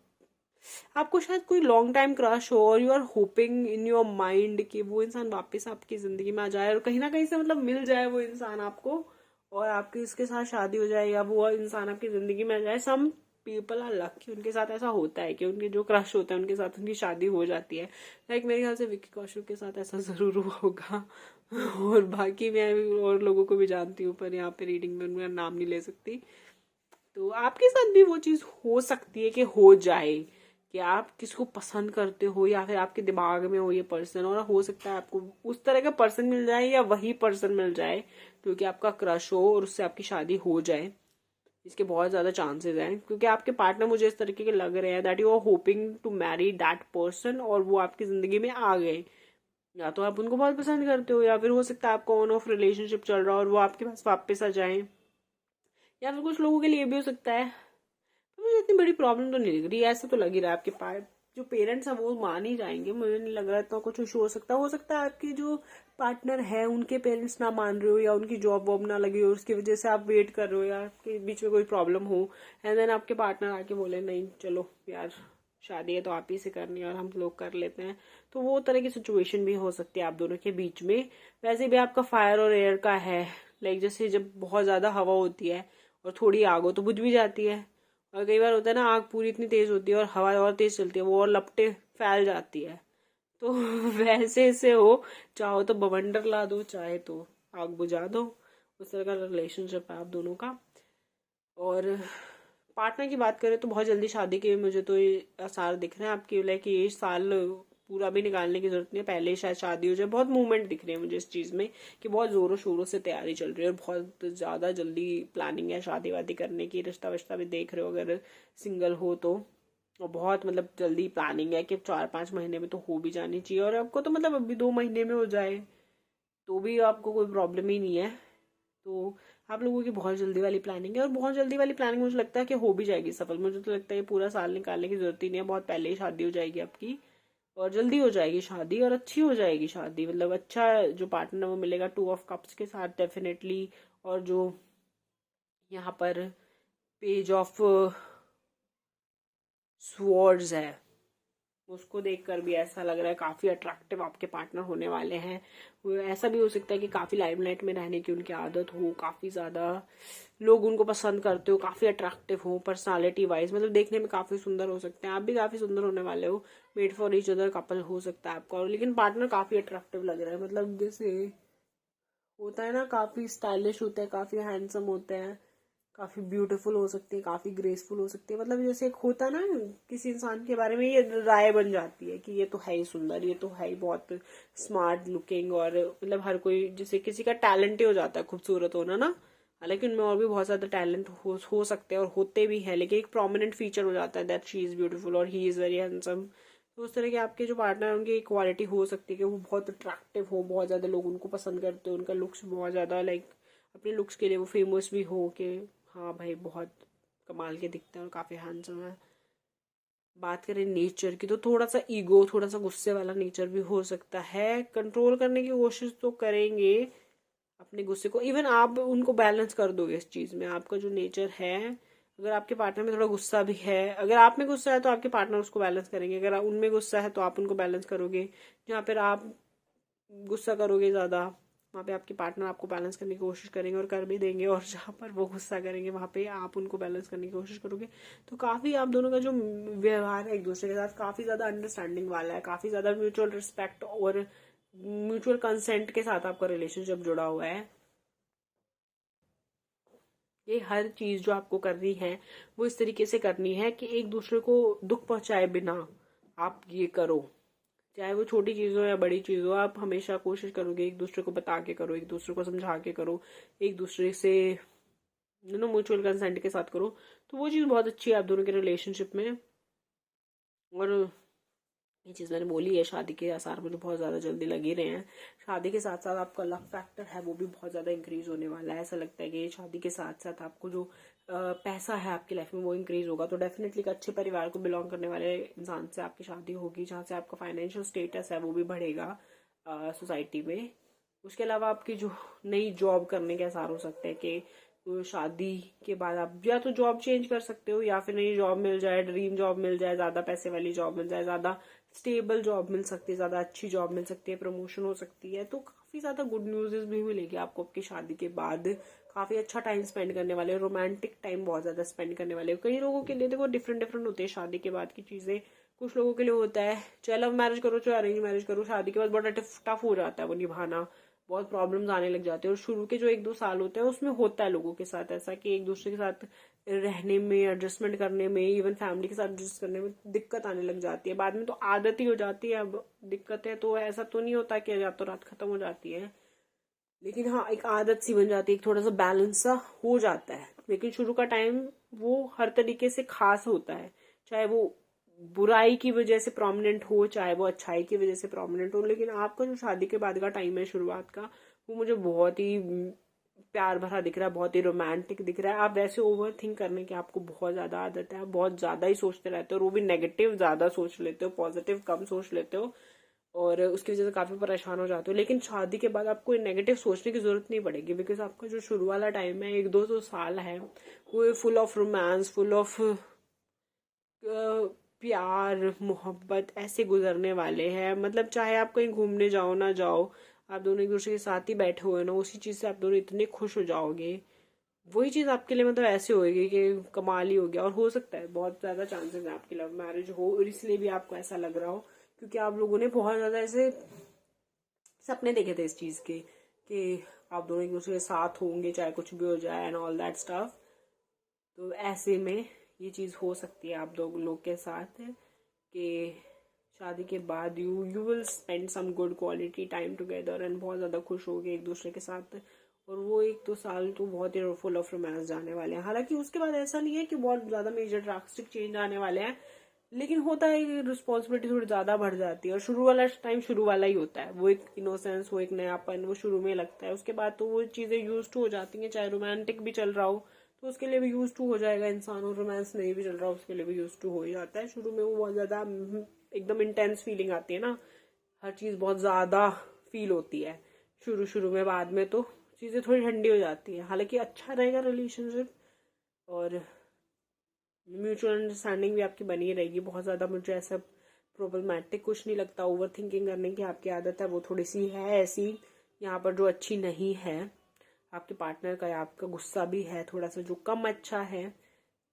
आपको शायद कोई लॉन्ग टाइम क्रश हो और you are hoping in your mind कि वो इंसान वापस आपकी जिंदगी में आ जाए और कहीं ना कहीं से मतलब मिल जाए वो इंसान आपको, और आपकी उसके साथ शादी हो जाए या वो इंसान आपकी जिंदगी में आ जाए। सम पीपल आर लकी, उनके साथ ऐसा होता है कि उनके जो क्रश होता है उनके साथ उनकी शादी हो जाती है। लाइक मेरे ख्याल से विक्की कौशल के साथ ऐसा जरूर हुआ होगा और बाकी मैं और लोगों को भी जानती हूँ पर यहाँ पे रीडिंग में उनका नाम नहीं ले सकती। तो आपके साथ भी वो चीज हो सकती है कि हो जाए कि आप किसको पसंद करते हो या फिर आपके दिमाग में हो ये पर्सन, और हो सकता है आपको उस तरह का पर्सन मिल जाए या वही पर्सन मिल जाए क्योंकि आपका क्रश हो और उससे आपकी शादी हो जाए, इसके बहुत ज्यादा चांसेस हैं क्योंकि आपके पार्टनर मुझे इस तरीके के लग रहे हैं that you are hoping to marry that person और वो आपकी जिंदगी में आ गए। या तो आप उनको बहुत पसंद करते हो, या फिर हो सकता है आपका ऑन ऑफ रिलेशनशिप चल रहा हो और वो आपके पास वापस आ जाए, या फिर कुछ लोगों के लिए भी हो सकता है। तो मुझे इतनी बड़ी प्रॉब्लम तो नहीं लग रही है, ऐसा तो लग ही रहा है आपके पास जो पेरेंट्स हैं वो मान ही जाएंगे। मुझे नहीं लग रहा इतना कुछ इशू हो सकता है आपके जो पार्टनर है उनके पेरेंट्स ना मान रहे हो, या उनकी जॉब वॉब ना लगी हो, उसकी वजह से आप वेट कर रहे हो, या आपके बीच में कोई प्रॉब्लम हो, एंड देन आपके पार्टनर आके बोले नहीं चलो यार शादी है तो आप ही से करनी है और हम लोग कर लेते हैं। तो वो तरह की सिचुएशन भी हो सकती है आप दोनों के बीच में। वैसे भी आपका फायर और एयर का है, लाइक जैसे जब बहुत ज्यादा हवा होती है और थोड़ी आग हो तो बुझ भी जाती है, और कई बार होता है ना आग पूरी इतनी तेज होती है और हवा और तेज चलती है, वो और लपटे फैल जाती है। तो वैसे से हो, चाहो तो बवंडर ला दो, चाहे तो आग बुझा दो, उस तरह का रिलेशनशिप है आप दोनों का। और पार्टनर की बात करें तो बहुत जल्दी शादी के मुझे तो ये आसार दिख रहे हैं आपकी, लाइक ये साल पूरा भी निकालने की जरूरत नहीं है, पहले ही शायद शादी हो जाए। बहुत मूवमेंट दिख रहे हैं मुझे इस चीज में कि बहुत जोरों शोरों से तैयारी चल रही है और बहुत ज्यादा जल्दी प्लानिंग है शादी वादी करने की। रिश्ता विश्ता भी देख रहे हो अगर सिंगल हो तो, और बहुत मतलब जल्दी प्लानिंग है कि 4-5 महीने में तो हो भी जानी चाहिए, और आपको तो मतलब अभी 2 महीने में हो जाए तो भी आपको कोई प्रॉब्लम ही नहीं है। तो आप लोगों की बहुत जल्दी वाली प्लानिंग है, और बहुत जल्दी वाली प्लानिंग मुझे लगता है कि हो भी जाएगी सफल। मुझे तो लगता है ये पूरा साल निकालने की जरूरत ही नहीं है, बहुत पहले ही शादी हो जाएगी आपकी, और जल्दी हो जाएगी शादी और अच्छी हो जाएगी शादी। मतलब अच्छा जो पार्टनर वो मिलेगा 2 ऑफ कप्स के साथ डेफिनेटली। और जो यहाँ पर पेज ऑफ स्वॉर्ड्स है उसको देखकर भी ऐसा लग रहा है काफी अट्रैक्टिव आपके पार्टनर होने वाले हैं। वो ऐसा भी हो सकता है कि काफी लाइमलाइट में रहने की उनकी आदत हो, काफी ज्यादा लोग उनको पसंद करते हो, काफी अट्रैक्टिव हो पर्सनालिटी वाइज, मतलब देखने में काफी सुंदर हो सकते हैं, आप भी काफी सुंदर होने वाले हो। Made for each other couple हो सकता है आपका, लेकिन पार्टनर काफी अट्रैक्टिव लग रहा है। मतलब जैसे होता है ना काफी स्टाइलिश होते हैं, काफी हैंडसम होते हैं, काफी ब्यूटीफुल हो सकती है, काफी ग्रेसफुल हो सकती है। मतलब जैसे एक होता है ना किसी इंसान के बारे में ये राय बन जाती है कि ये तो है ही सुंदर, ये तो है ही बहुत स्मार्ट लुकिंग, और मतलब हर कोई जैसे किसी का टैलेंट ही हो जाता है खूबसूरत होना ना। हालांकि उनमें और भी बहुत ज्यादा टैलेंट हो सकते हैं और होते भी हैं, लेकिन एक प्रोमिनेंट फीचर हो जाता है दैट शी इज ब्यूटीफुल और ही इज वेरी हैंडसम। तो उस तरह के आपके जो पार्टनर है उनकी क्वालिटी हो सकती है कि वो बहुत अट्रैक्टिव हो, बहुत ज्यादा लोग उनको पसंद करते हो, उनका लुक्स बहुत ज्यादा लाइक अपने लुक्स के लिए वो फेमस भी हो कि हाँ भाई बहुत कमाल के दिखते हैं और काफी हैंडसम है। बात करें नेचर की तो थोड़ा सा ईगो, थोड़ा सा गुस्से वाला नेचर भी हो सकता है, कंट्रोल करने की कोशिश तो करेंगे अपने गुस्से को। इवन आप उनको बैलेंस कर दोगे इस चीज में, आपका जो नेचर है अगर आपके पार्टनर में थोड़ा गुस्सा भी है, अगर आप में गुस्सा है तो आपके पार्टनर उसको बैलेंस करेंगे, अगर उनमें गुस्सा है तो आप उनको बैलेंस करोगे। जहाँ पर आप गुस्सा करोगे ज्यादा वहाँ पे आपके पार्टनर आपको बैलेंस करने की कोशिश करेंगे और कर भी देंगे, और जहाँ पर वो गुस्सा करेंगे वहाँ पे आप उनको बैलेंस करने की कोशिश करोगे। तो काफी आप दोनों का जो व्यवहार है एक दूसरे के साथ काफी ज्यादा अंडरस्टैंडिंग वाला है, काफी ज्यादा म्यूचुअल रिस्पेक्ट और म्यूचुअल कंसेंट के साथ आपका रिलेशनशिप जुड़ा हुआ है। ये हर चीज जो आपको करनी है वो इस तरीके से करनी है कि एक दूसरे को दुख पहुंचाए बिना आप ये करो, चाहे वो छोटी चीज हो या बड़ी चीज हो, आप हमेशा कोशिश करोगे एक दूसरे को बता के करो, एक दूसरे को समझा के करो, एक दूसरे से म्यूचुअल कंसेंट के साथ करो। तो वो चीज बहुत अच्छी है आप दोनों के रिलेशनशिप में। और ये चीज मैंने बोली है, शादी के आसार मुझे बहुत ज्यादा जल्दी लग ही रहे हैं। शादी के साथ साथ आपका लक फैक्टर है वो भी बहुत ज्यादा इंक्रीज होने वाला है। ऐसा लगता है कि शादी के साथ साथ आपको जो पैसा है आपकी लाइफ में वो इंक्रीज होगा। तो डेफिनेटली एक अच्छे परिवार को बिलोंग करने वाले इंसान से आपकी शादी होगी, जहाँ से आपका फाइनेंशियल स्टेटस है वो भी बढ़ेगा सोसाइटी में। उसके अलावा आपकी जो नई जॉब करने के आसार हो सकते हैं कि शादी के बाद आप या तो जॉब चेंज कर सकते हो, या फिर नई जॉब मिल जाए, ड्रीम जॉब मिल जाए, ज्यादा पैसे वाली जॉब मिल जाए, ज्यादा स्टेबल जॉब मिल सकती है, ज्यादा अच्छी जॉब मिल सकती है, प्रमोशन हो सकती है। तो काफी ज्यादा गुड न्यूज भी मिलेगी आपको आपकी शादी के बाद। काफी अच्छा टाइम स्पेंड करने वाले, रोमांटिक टाइम बहुत ज्यादा स्पेंड करने वाले। कई लोगों के लिए देखो डिफरेंट डिफरेंट होते हैं शादी के बाद की चीजें। कुछ लोगों के लिए होता है चाहे लव मैरिज करो चाहे अरेंज मैरिज करो, शादी के बाद बड़ा टफ हो जाता है वो निभाना, बहुत प्रॉब्लम्स आने लग जाते हैं। और शुरू के जो 1-2 साल होते हैं उसमें होता है लोगों के साथ ऐसा कि एक दूसरे के साथ रहने में, एडजस्टमेंट करने में, इवन फैमिली के साथ एडजस्ट करने में दिक्कत आने लग जाती है। बाद में तो आदत ही हो जाती है। अब दिक्कत है तो ऐसा तो नहीं होता कि रातों रात खत्म हो जाती है, लेकिन हाँ एक आदत सी बन जाती है, एक थोड़ा सा बैलेंस सा हो जाता है। लेकिन शुरू का टाइम वो हर तरीके से खास होता है, चाहे वो बुराई की वजह से प्रोमिनेंट हो, चाहे वो अच्छाई की वजह से प्रोमिनेंट हो, लेकिन आपका जो शादी के बाद का टाइम है शुरुआत का, वो मुझे बहुत ही प्यार भरा दिख रहा है, बहुत ही रोमांटिक दिख रहा है। आप वैसे ओवर थिंक करने की आपको बहुत ज्यादा आदत है, आप बहुत ज्यादा ही सोचते रहते हो, और वो भी नेगेटिव ज्यादा सोच लेते हो, पॉजिटिव कम सोच लेते हो, और उसकी वजह से काफी परेशान हो जाते हो। लेकिन शादी के बाद आपको नेगेटिव सोचने की जरूरत नहीं पड़ेगी, बिकॉज आपका जो शुरू वाला टाइम है, 1-2 साल है, वो full of romance, full of प्यार मोहब्बत ऐसे गुजरने वाले हैं। मतलब चाहे आप कहीं घूमने जाओ ना जाओ, आप दोनों एक दूसरे के साथ ही बैठे हुए ना, उसी चीज से आप दोनों इतने खुश हो जाओगे, वही चीज आपके लिए मतलब ऐसे होगी कि कमाल ही हो गया। और हो सकता है बहुत ज्यादा चांसेस है आपकी लव मैरिज हो, और इसलिए भी आपको ऐसा लग रहा हो क्योंकि आप लोगों ने बहुत ज्यादा ऐसे सपने देखे थे इस चीज के कि आप दोनों एक दूसरे के साथ होंगे चाहे कुछ भी हो जाए एंड ऑल दैट स्टफ। तो ऐसे में ये चीज हो सकती है आप दो लोग के साथ कि शादी के बाद you will spend some good quality time together and बहुत ज्यादा खुश होगे एक दूसरे के साथ। और वो 1-2 साल तो बहुत ही फुल ऑफ रोमांस जाने वाले हैं। हालांकि उसके बाद ऐसा नहीं है कि बहुत ज्यादा मेजर ड्रास्टिक चेंज आने वाले हैं, लेकिन होता है कि रिस्पॉन्सिबिलिटी थोड़ी ज्यादा बढ़ जाती है, और शुरू वाला टाइम शुरू वाला ही होता है, वो एक इनोसेंस, वो एक नयापन, वो शुरू में लगता है। उसके बाद तो वो चीजें यूज टू हो जाती हैं, चाहे रोमांटिक भी चल रहा हो तो उसके लिए भी यूज टू हो जाएगा इंसान, और रोमांस नहीं भी चल रहा उसके लिए भी यूज टू हो ही जाता है। शुरू में वो बहुत ज्यादा एकदम इंटेंस फीलिंग आती है ना, हर चीज बहुत ज्यादा फील होती है शुरू शुरू में, बाद में तो चीजें थोड़ी ठंडी हो जाती है। हालांकि अच्छा रहेगा रिलेशनशिप, और म्यूचुअल अंडरस्टैंडिंग भी आपकी बनी रहेगी। बहुत ज्यादा मुझे ऐसा प्रॉब्लमैटिक कुछ नहीं लगता। ओवर थिंकिंग करने की आपकी आदत है, वो थोड़ी सी है ऐसी यहाँ पर जो अच्छी नहीं है आपके पार्टनर का, या आपका गुस्सा भी है थोड़ा सा जो कम अच्छा है,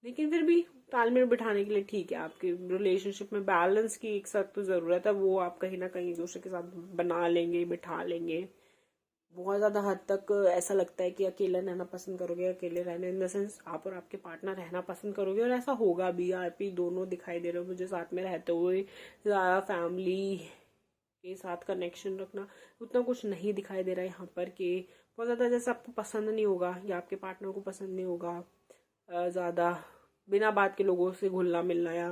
लेकिन फिर भी तालमेल बिठाने के लिए ठीक है। आपके रिलेशनशिप में बैलेंस की एक सख्त तो जरूरत है, वो आप कहीं ना कहीं एक दूसरे के साथ बना लेंगे, बिठा लेंगे। बहुत ज्यादा हद तक ऐसा लगता है कि अकेला रहना पसंद करोगे, अकेले रहने इन द सेंस आप और आपके पार्टनर रहना पसंद करोगे, और ऐसा होगा भी। आप ही दोनों दिखाई दे रहे हो मुझे साथ में रहते हुए, ज्यादा फैमिली के साथ कनेक्शन रखना उतना कुछ नहीं दिखाई दे रहा है यहाँ पर, कि बहुत ज्यादा जैसे आपको पसंद नहीं होगा या आपके पार्टनर को पसंद नहीं होगा ज्यादा बिना बात के लोगों से घुलना मिलना, या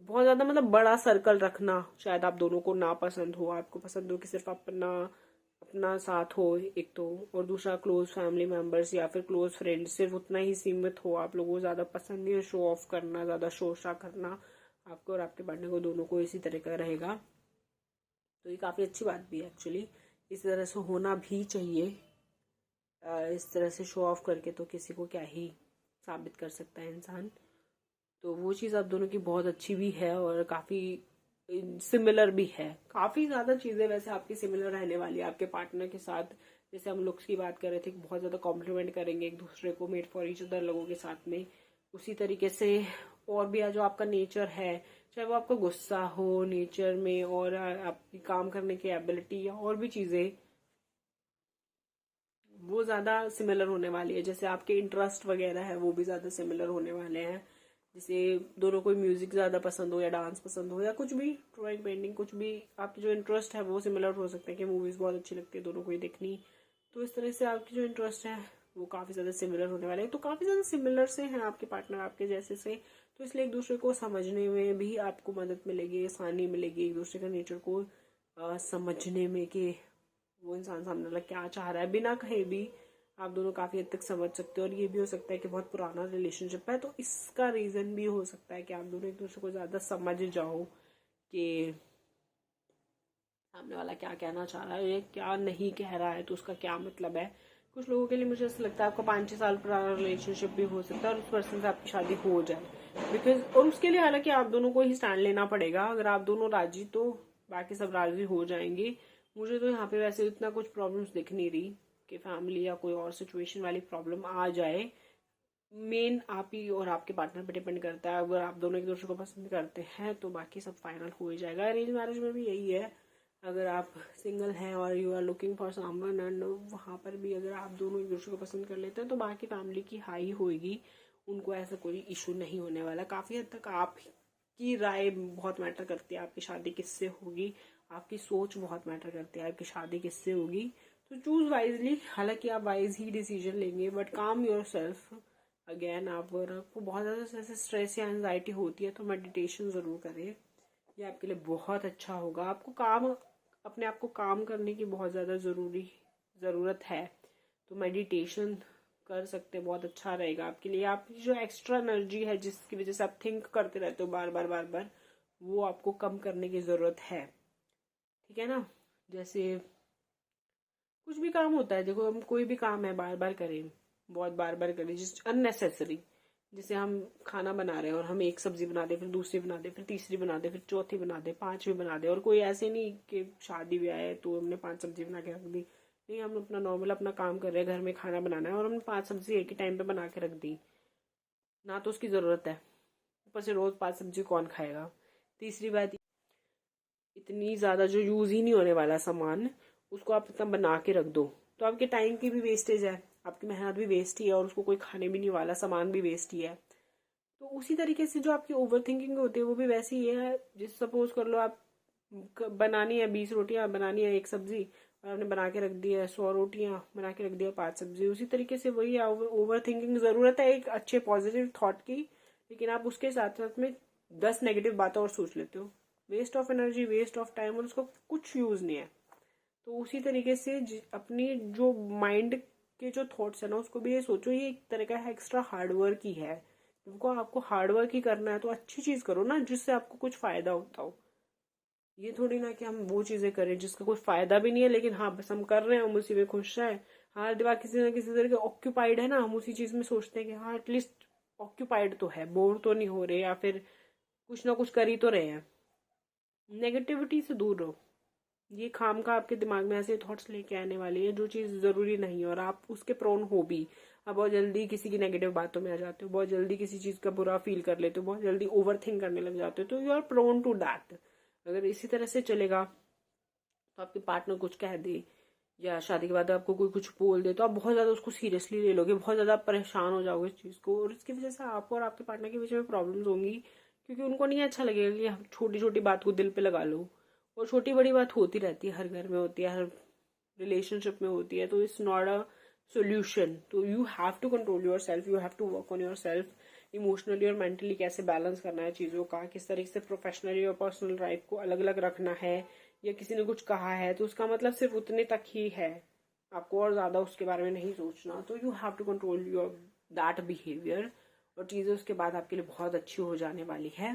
बहुत ज्यादा मतलब बड़ा सर्कल रखना शायद आप दोनों को ना पसंद हो। आपको पसंद हो कि सिर्फ अपना अपना साथ हो एक तो, और दूसरा क्लोज फैमिली मेंबर्स या फिर क्लोज फ्रेंड्स सिर्फ उतना ही सीमित हो। आप लोगों को ज्यादा पसंद नहीं है शो ऑफ करना, ज्यादा शोशा करना। आपको और आपके पार्टनर को दोनों को इसी तरह का रहेगा, तो ये काफी अच्छी बात भी है एक्चुअली। इस तरह से होना भी चाहिए। इस तरह से शो ऑफ करके तो किसी को क्या ही साबित कर सकता है इंसान। तो वो चीज़ आप दोनों की बहुत अच्छी भी है, और काफ़ी सिमिलर भी है। काफ़ी ज़्यादा चीज़ें वैसे आपकी सिमिलर रहने वाली है आपके पार्टनर के साथ। जैसे हम लुक्स की बात कर रहे थे, बहुत ज़्यादा कॉम्प्लीमेंट करेंगे एक दूसरे को, मेड फॉर ईच अदर लोगों के साथ में। उसी तरीके से और भी जो आपका नेचर है, चाहे वो आपका गुस्सा हो नेचर में, और आपकी काम करने की एबिलिटी, या और भी चीज़ें, वो ज़्यादा सिमिलर होने वाली है। जैसे आपके इंटरेस्ट वगैरह है वो भी ज़्यादा सिमिलर होने वाले हैं। जैसे दोनों को म्यूजिक ज्यादा पसंद हो, या डांस पसंद हो, या कुछ भी, ड्राइंग पेंटिंग, कुछ भी आपके जो इंटरेस्ट है वो सिमिलर हो सकते हैं कि मूवीज बहुत अच्छी लगती है दोनों को ही देखनी। तो इस तरह से आपकी जो इंटरेस्ट है वो काफी ज्यादा सिमिलर होने वाले हैं। तो काफी ज्यादा सिमिलर से हैं आपके पार्टनर आपके जैसे से, तो इसलिए एक दूसरे को समझने में भी आपको मदद मिलेगी, आसानी मिलेगी एक दूसरे का नेचर को समझने में, कि वो इंसान सामने वाला क्या चाह रहा है बिना कहे भी आप दोनों काफी हद तक समझ सकते हो। और ये भी हो सकता है कि बहुत पुराना रिलेशनशिप है, तो इसका रीजन भी हो सकता है कि आप दोनों एक दूसरे को ज्यादा समझ जाओ कि सामने वाला क्या कहना चाह रहा है, क्या नहीं कह रहा है, तो उसका क्या मतलब है। कुछ लोगों के लिए मुझे ऐसा लगता है आपका 5-6 साल पुराना रिलेशनशिप भी हो सकता है और उस पर्सन से आपकी शादी हो जाए, बिकॉज और उसके लिए हालांकि आप दोनों को ही स्टैंड लेना पड़ेगा। अगर आप दोनों राजी तो बाकी सब राजी हो जाएंगे। मुझे तो यहाँ पे वैसे इतना कुछ प्रॉब्लम्स दिख नहीं रही कि फैमिली या कोई और सिचुएशन वाली प्रॉब्लम आ जाए। मेन आप ही और आपके पार्टनर पे डिपेंड करता है। अगर आप दोनों एक दूसरे को पसंद करते हैं तो बाकी सब फाइनल हो ही जाएगा। अरेंज मैरिज में भी यही है, अगर आप सिंगल हैं और you are looking for someone, and वहाँ पर भी अगर आप दोनों एक दूसरे को पसंद कर लेते हैं तो बाकी फैमिली की हाई होगी, उनको ऐसा कोई इशू नहीं होने वाला। काफी हद तक आपकी राय बहुत मैटर करती है, आपकी शादी किससे होगी, आपकी सोच बहुत मैटर करती है आपकी शादी किससे होगी। तो चूज वाइजली, हालांकि आप वाइज ही डिसीजन लेंगे, बट काम योर सेल्फ। अगेन आपको बहुत ज़्यादा ऐसे स्ट्रेस या एंजाइटी होती है तो मेडिटेशन ज़रूर करें, ये आपके लिए बहुत अच्छा होगा। आपको अपने आप को काम करने की बहुत ज़्यादा ज़रूरत है, तो मेडिटेशन कर सकते हैं, बहुत अच्छा रहेगा आपके लिए। आपकी जो एक्स्ट्रा एनर्जी है जिसकी वजह से आप थिंक करते रहते हो बार बार, वो आपको कम करने की ज़रूरत है, ठीक है ना। जैसे कुछ भी काम होता है, देखो हम कोई भी काम है बार बार करें, बहुत बार बार करें जिस अननेसेसरी, जैसे हम खाना बना रहे हैं और हम एक सब्जी बना दे, फिर दूसरी बना दे, फिर तीसरी बना दे, फिर चौथी बना दे, पांचवी बना दे, और कोई ऐसे नहीं कि शादी ब्याह है तो हमने 5 सब्जी बना के रख दी। नहीं, हम अपना नॉर्मल अपना काम कर रहे हैं, घर में खाना बनाना है और हमने 5 सब्जी एक ही टाइम पे बना के रख दी, ना तो उसकी जरूरत है, ऊपर से रोज 5 सब्जी कौन खाएगा। तीसरी बात, इतनी ज्यादा जो यूज ही नहीं होने वाला सामान, उसको आप इतना बना के रख दो तो आपके टाइम की भी वेस्टेज है, आपकी मेहनत भी वेस्ट ही है, और उसको कोई खाने भी नहीं वाला, सामान भी वेस्ट ही है। तो उसी तरीके से जो आपकी ओवर थिंकिंग होती है वो भी वैसी ही है। जिस सपोज कर लो आप बनानी है 20 रोटियां, बनानी है एक सब्जी, और आपने बना के रख दी है 100 रोटियां, बना के रख दिया 5 सब्जी, उसी तरीके से वही ओवर थिंकिंग। जरूरत है एक अच्छे पॉजिटिव थॉट की, लेकिन आप उसके साथ साथ में 10 नेगेटिव बातें और सोच लेते हो, waste of energy, waste of time, और उसका कुछ यूज नहीं है। तो उसी तरीके से अपनी जो माइंड के जो थॉट्स है ना, उसको भी ये सोचो ये एक तरह का एक्स्ट्रा हार्डवर्क ही है, उनको आपको हार्डवर्क ही करना है तो अच्छी चीज करो ना जिससे आपको कुछ फायदा होता हो। ये थोड़ी ना कि हम वो चीजें करें जिसका कोई फायदा भी नहीं है, लेकिन हाँ बस हम कर रहे हैं, हम उसी में खुश हैं। हाँ दिमाग किसी ना किसी तरह के ऑक्यूपाइड है ना, हम उसी चीज में सोचते हैं कि हाँ एटलीस्ट ऑक्यूपाइड तो है, बोर तो नहीं हो रहे, या फिर कुछ ना कुछ कर ही तो रहे हैं। नेगेटिविटी से दूर रहो, ये खाम का आपके दिमाग में ऐसे थॉट्स लेके आने वाली है जो चीज जरूरी नहीं है, और आप उसके प्रोन हो भी। आप बहुत जल्दी किसी की नेगेटिव बातों में आ जाते हो, बहुत जल्दी किसी चीज का बुरा फील कर लेते हो, बहुत जल्दी ओवर थिंक करने लग जाते हो, तो you are prone to that. अगर इसी तरह से चलेगा तो आपके पार्टनर कुछ कह दे या शादी के बाद आपको कोई कुछ बोल दे तो आप बहुत ज्यादा उसको सीरियसली ले लोगे, बहुत ज्यादा परेशान हो जाओगे इस चीज को, और इसकी वजह से आपको और आपके पार्टनर के बीच में प्रॉब्लम्स होंगी, क्योंकि उनको नहीं अच्छा लगेगा कि हम छोटी छोटी बात को दिल पे लगा लो। और छोटी बड़ी बात होती रहती है, हर घर में होती है, हर रिलेशनशिप में होती है, तो इट्स नॉट अ सोल्यूशन। तो you have to control yourself, you have to work on yourself, emotionally और मेंटली कैसे बैलेंस करना है चीज़ों का, किस तरीके से प्रोफेशनली और पर्सनल लाइफ को अलग अलग रखना है। या किसी ने कुछ कहा है तो उसका मतलब सिर्फ उतने तक ही है, आपको और ज़्यादा उसके बारे में नहीं सोचना। तो you have to control your that behaviour, और चीज़ें उसके बाद आपके लिए बहुत अच्छी हो जाने वाली है।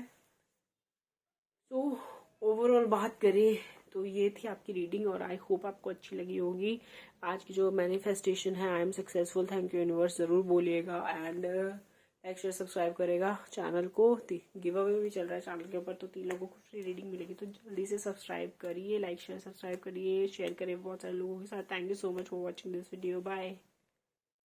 तो ओवरऑल बात करें तो ये थी आपकी रीडिंग, और आई होप आपको अच्छी लगी होगी। आज की जो मैनिफेस्टेशन है, I am successful, thank you universe ज़रूर बोलिएगा, एंड लाइक शेयर सब्सक्राइब करेगा चैनल को। गिव अवे भी चल रहा है चैनल के ऊपर, तो 3 लोगों को फ्री रीडिंग मिलेगी, तो जल्दी से सब्सक्राइब करिए, लाइक शेयर सब्सक्राइब करिए, शेयर करिए बहुत सारे लोगों के साथ। Thank you so much for watching this video, bye.